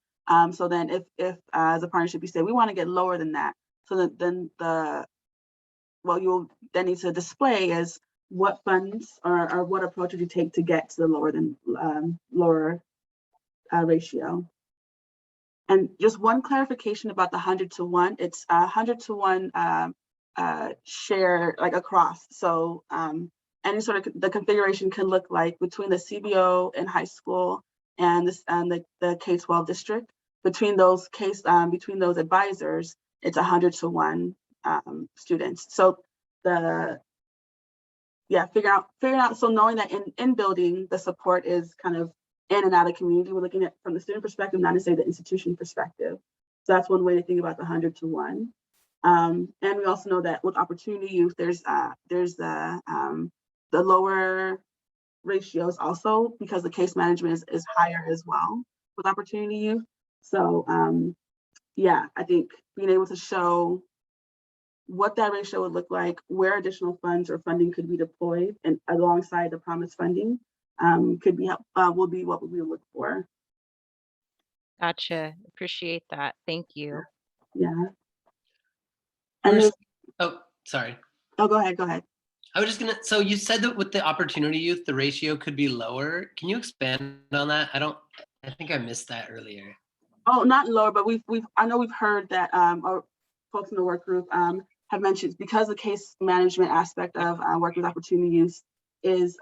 So then if as a partnership you say we want to get lower than that, so that then what you'll then need to display is what funds or what approach would you take to get to the lower ratio. And just one clarification about the 100 to 1, it's 100 to 1 share like across. So any sort of the configuration can look like between the CBO and high school and the K-12 district. Between those between those advisors, it's 100 to 1 students. So figure out. So knowing that in building the support is kind of in and out of community, we're looking at from the student perspective, not necessarily the institution perspective. So that's one way to think about the 100 to 1. And we also know that with opportunity youth, there's the lower ratios also because the case management is higher as well with opportunity youth. So yeah, I think being able to show what that ratio would look like, where additional funds or funding could be deployed, and alongside the promised funding could be will be what we look for. Gotcha. Appreciate that. Thank you. Yeah. And oh, sorry. Oh, go ahead. Go ahead. I was just gonna. So you said that with the opportunity youth, the ratio could be lower. Can you expand on that? I think I missed that earlier. Oh, not lower, but I know we've heard that or folks in the work group have mentioned, because the case management aspect of working with opportunity youth is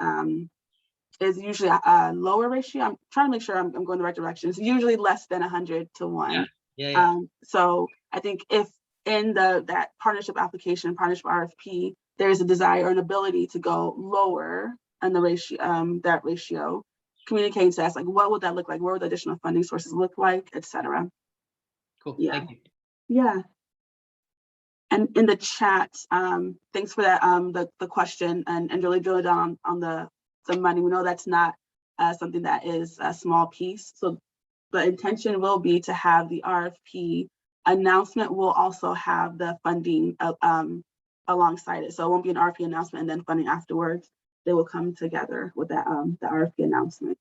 usually a lower ratio. I'm trying to make sure I'm going the right direction. It's usually less than 100 to 1. Yeah. So I think if in that partnership application, partnership RFP, there's a desire or an ability to go lower in the ratio, that ratio, communicating to us, like, what would that look like? What would the additional funding sources look like, et cetera? Cool. Yeah. Thank you. Yeah. And in the chat, thanks for that, the question and really drilling down on the money. We know that's not something that is a small piece. So the intention will be to have the RFP announcement will also have the funding alongside it. So it won't be an RFP announcement and then funding afterwards. They will come together with that the RFP announcement.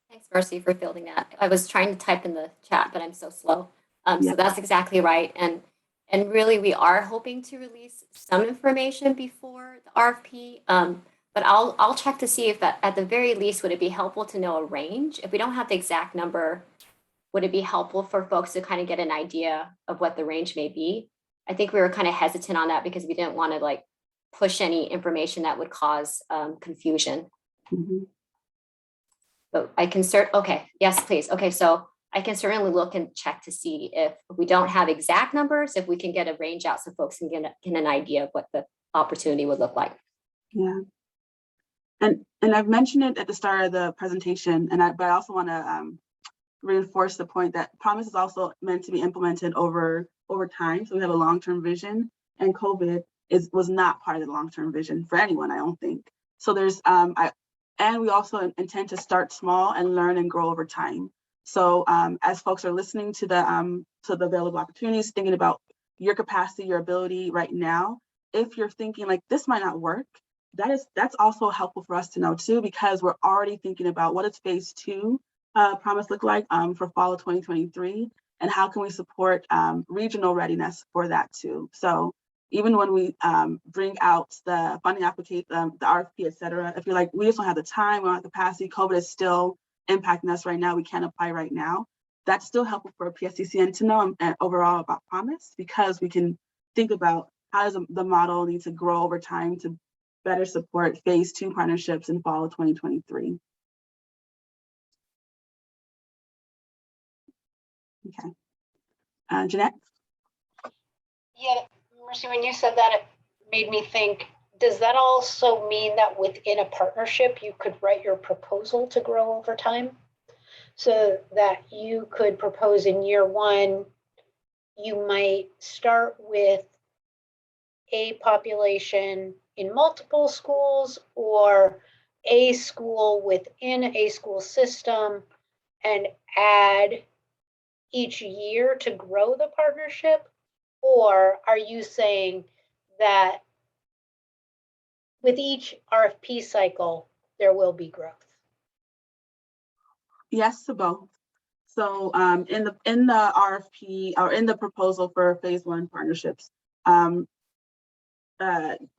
Thanks, Mercy, for fielding that. I was trying to type in the chat, but I'm so slow. Yeah. So that's exactly right. And really, we are hoping to release some information before the RFP. But I'll check to see if that, at the very least, would it be helpful to know a range? If we don't have the exact number, would it be helpful for folks to kind of get an idea of what the range may be? I think we were kind of hesitant on that because we didn't want to like push any information that would cause confusion. Mm-hmm. But I can okay, yes, please. Okay, so I can certainly look and check to see if we don't have exact numbers, if we can get a range out so folks can get an idea of what the opportunity would look like. Yeah. And I've mentioned it at the start of the presentation, but I also want to reinforce the point that Promise is also meant to be implemented over time. So we have a long-term vision, and COVID was not part of the long-term vision for anyone, I don't think. So there's and we also intend to start small and learn and grow over time. So as folks are listening to the available opportunities, thinking about your capacity, your ability right now, if you're thinking like this might not work, that's also helpful for us to know too, because we're already thinking about what does phase 2 Promise look like for fall of 2023, and how can we support regional readiness for that too. So even when we bring out the funding application, the RFP, et cetera, if you're like, we just don't have the time, we don't have capacity, COVID is still impacting us right now, we can't apply right now, that's still helpful for PSCCN to know overall about Promise, because we can think about how does the model need to grow over time to better support phase 2 partnerships in fall of 2023. Okay. Jeanette? Yeah, Mercy, when you said that, it made me think, does that also mean that within a partnership, you could write your proposal to grow over time? So that you could propose in year 1, you might start with a population in multiple schools or a school within a school system and add each year to grow the partnership? Or are you saying that with each RFP cycle, there will be growth? Yes to both. So in the RFP or in the proposal for phase 1 partnerships,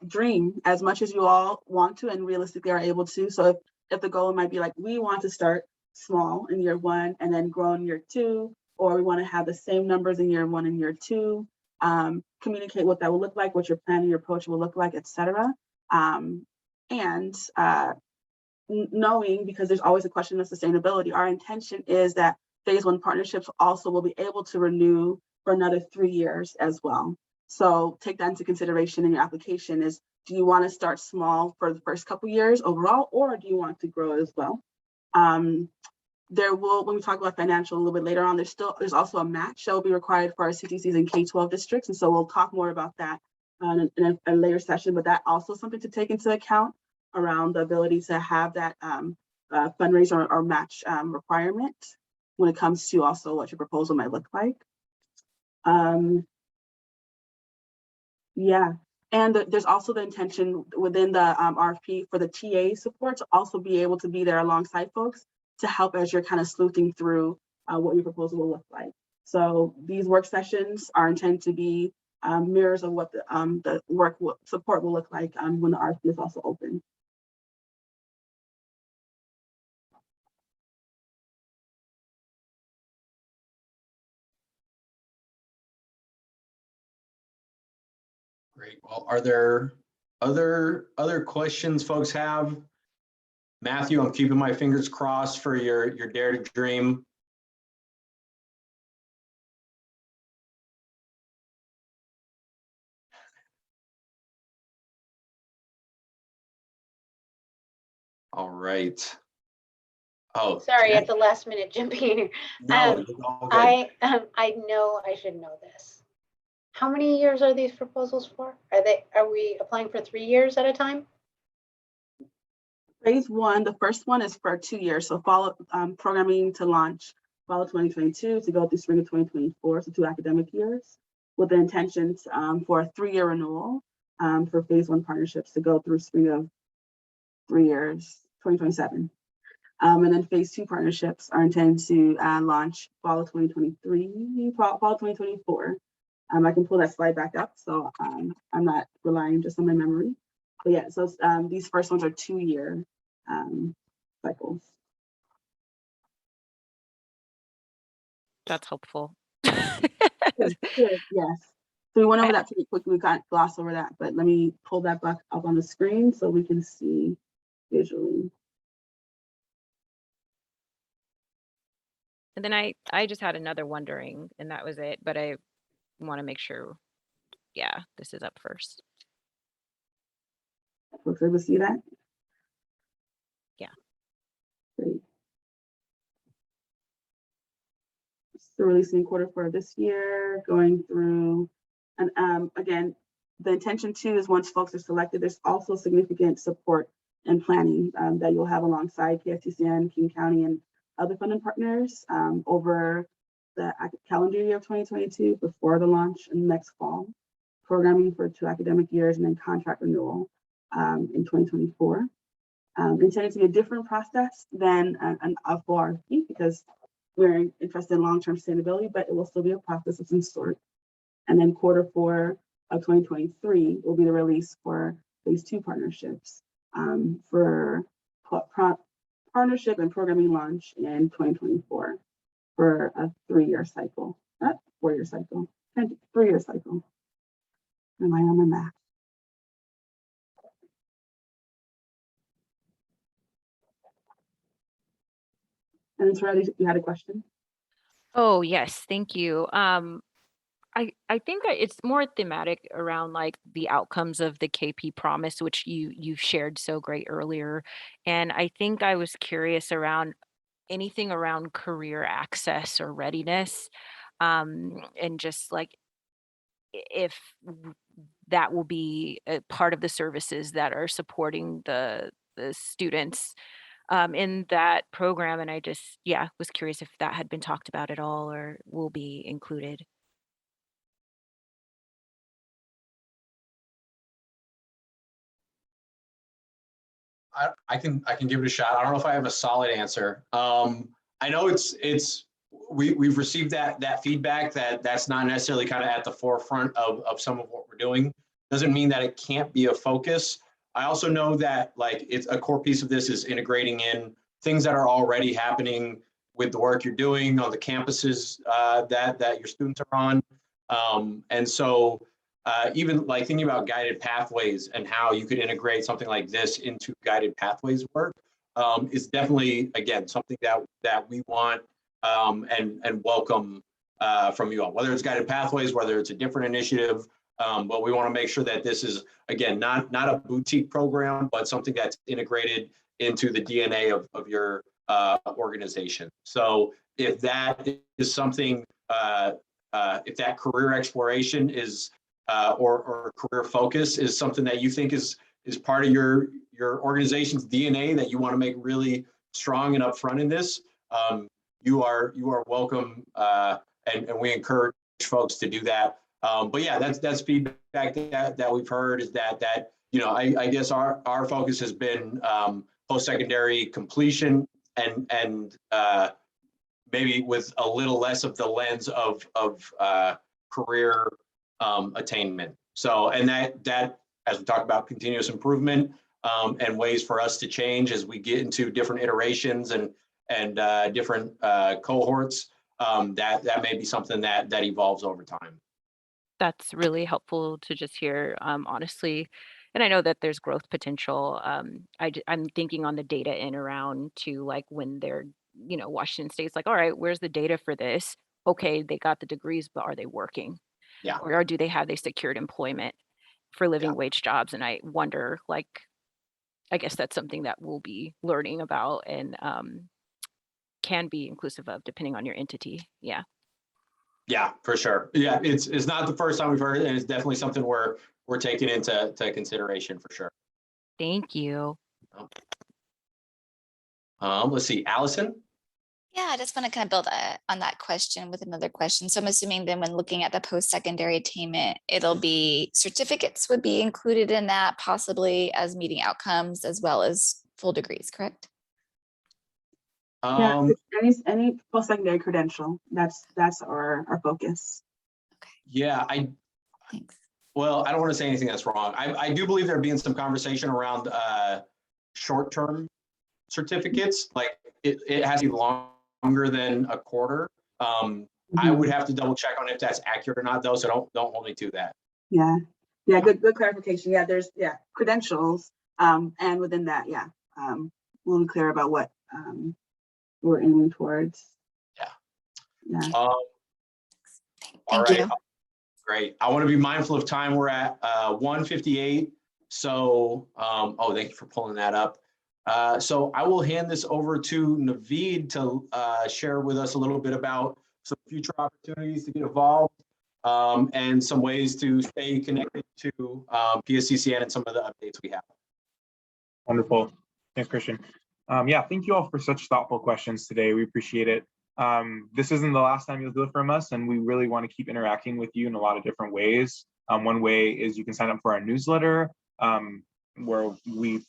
dream as much as you all want to and realistically are able to. So if the goal might be like, we want to start small in year 1 and then grow in year 2, or we want to have the same numbers in year 1 and year 2, communicate what that will look like, what your plan and your approach will look like, et cetera. Knowing, because there's always a question of sustainability, our intention is that phase 1 partnerships also will be able to renew for another 3 years as well. So take that into consideration in your application. Is, do you want to start small for the first couple years overall, or do you want to grow as well? There will, when we talk about financial a little bit later on, there's also a match that will be required for our CTCs in K-12 districts. And so we'll talk more about that in a later session, but that also something to take into account around the ability to have that fundraiser or match requirement when it comes to also what your proposal might look like. Yeah, and there's also the intention within the RFP for the TA support to also be able to be there alongside folks to help as you're kind of sleuthing through what your proposal will look like. So these work sessions are intended to be mirrors of what the work support will look like when the RFP is also open. Great. Well, are there other questions folks have? Matthew, I'm keeping my fingers crossed for your Dare to Dream. All right. Oh, Sorry, Jen? at the last minute jumping in here. No, you're all good. I know I should know this. How many years are these proposals for? Are we applying for 3 years at a time? Phase one, the first one is for 2 years. So follow programming to launch fall of 2022 to go through spring of 2024, so 2 academic years, with the intentions for a 3-year renewal for phase one partnerships to go through spring of 3 years, 2027. And then phase two partnerships are intended to launch fall of 2023, fall of 2024. I can pull that slide back up, so I'm not relying just on my memory. But yeah, so these first ones are 2-year cycles. That's helpful. Yes. So we went over that pretty quickly. We got glossed over that, but let me pull that back up on the screen so we can see visually. And then I just had another wondering, and that was it, but I want to make sure, yeah, this is up first. Folks able to see that? Yeah. Great. So releasing quarter for this year, going through, and again, the intention too is once folks are selected, there's also significant support and planning that you'll have alongside PSCCN, King County, and other funding partners over the calendar year of 2022 before the launch in next fall, programming for 2 academic years, and then contract renewal in 2024. Intended to be a different process than a full RFP because we're interested in long-term sustainability, but it will still be a process of some sort. And then quarter 4 of 2023 will be the release for phase 2 partnerships for partnership and programming launch in 2024 for a 3-year cycle, not 4-year cycle, and 3-year cycle. Am I on my math? And it's ready. You had a question? Oh, yes, thank you. I think that it's more thematic around like the outcomes of the KP promise, which you shared so great earlier. And I think I was curious around anything around career access or readiness, and just like if that will be a part of the services that are supporting the students in that program. And I just, yeah, was curious if that had been talked about at all or will be included. I can give it a shot. I don't know if I have a solid answer. I know we've received that feedback that's not necessarily kind of at the forefront of some of what we're doing. Doesn't mean that it can't be a focus. I also know that like it's a core piece of this is integrating in things that are already happening with the work you're doing on the campuses that your students are on. And so even like thinking about guided pathways and how you could integrate something like this into guided pathways work is definitely, again, something that we want and welcome from you all, whether it's guided pathways, whether it's a different initiative, but we want to make sure that this is, again, not a boutique program, but something that's integrated into the DNA of your organization. So if that is something, if that career exploration is or career focus is something that you think is part of your organization's DNA that you want to make really strong and upfront in this, you are welcome, and we encourage folks to do that. But yeah, that's feedback that we've heard is that you know I guess our focus has been post-secondary completion and maybe with a little less of the lens of career attainment. So, and that as we talk about continuous improvement and ways for us to change as we get into different iterations and different cohorts, that may be something that evolves over time. That's really helpful to just hear, honestly. And I know that there's growth potential. I'm thinking on the data in around to like when they're, Washington State's like, all right, where's the data for this? Okay, they got the degrees, but are they working? Yeah. Or do they have secured employment for living wage jobs? And I wonder, like, I guess that's something that we'll be learning about and can be inclusive of depending on your entity. Yeah. Yeah, for sure. Yeah, it's not the first time we've heard it, and it's definitely something we're taking into consideration for sure. Thank you. Let's see, Allison. Yeah, I just want to kind of build on that question with another question. So I'm assuming then when looking at the post-secondary attainment, it'll be certificates would be included in that, possibly as meeting outcomes as well as full degrees, correct? Yeah, any post-secondary credential, that's our focus. Yeah, Thanks. well, I don't want to say anything that's wrong. I do believe there being some conversation around short-term certificates, like it has to be longer than a quarter. I would have to double check on if that's accurate or not, though, so don't hold me to that. Yeah, good clarification. Yeah, there's credentials, and within that, we'll be clear about what we're aiming towards. Yeah. Thank you. Great. I want to be mindful of time. We're at 1:58. So, thank you for pulling that up. So I will hand this over to Naveed to share with us a little bit about some future opportunities to get involved and some ways to stay connected to PSCCN and some of the updates we have. Wonderful. Thanks, Christian. Thank you all for such thoughtful questions today. We appreciate it. This isn't the last time you'll hear from us, and we really want to keep interacting with you in a lot of different ways. One way is you can sign up for our newsletter, where we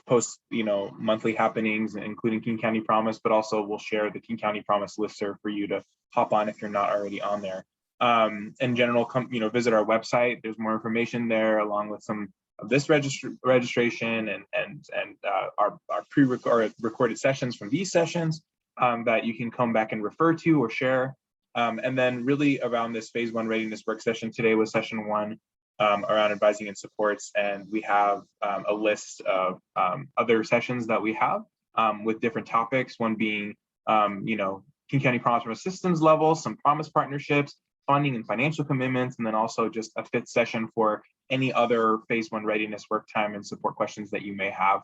post monthly happenings, including King County Promise, but also we'll share the King County Promise listserv for you to hop on if you're not already on there. In general, visit our website. There's more information there, along with some of this registration and our recorded sessions from these sessions that you can come back and refer to or share. And then really around this phase 1 readiness work session, today was session 1 around advising and supports, and we have a list of other sessions that we have with different topics, one being King County Promise from a systems level, some promise partnerships, funding and financial commitments, and then also just a 5th session for any other phase 1 readiness work time and support questions that you may have.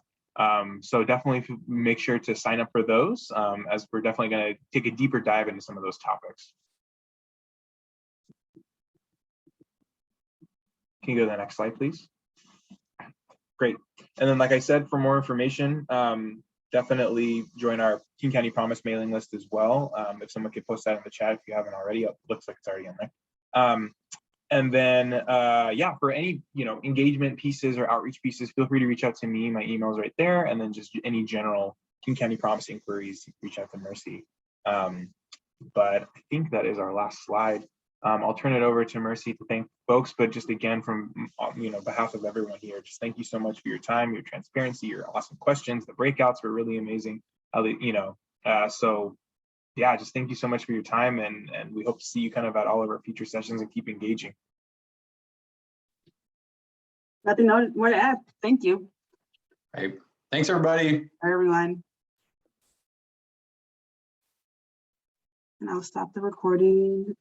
So definitely make sure to sign up for those, as we're definitely going to take a deeper dive into some of those topics. Can you go to the next slide, please? Great. And then, like I said, for more information, definitely join our King County Promise mailing list as well. If someone could post that in the chat if you haven't already, it looks like it's already in there. And then, for any engagement pieces or outreach pieces, feel free to reach out to me. My email is right there. And then just any general King County Promise inquiries, reach out to Mercy. But I think that is our last slide. I'll turn it over to Mercy to thank folks, but just again, from behalf of everyone here, just thank you so much for your time, your transparency, your awesome questions. The breakouts were really amazing. Just thank you so much for your time, and we hope to see you kind of at all of our future sessions and keep engaging. Nothing more to add. Thank you. Right. Thanks, everybody. Bye, everyone. And I'll stop the recording.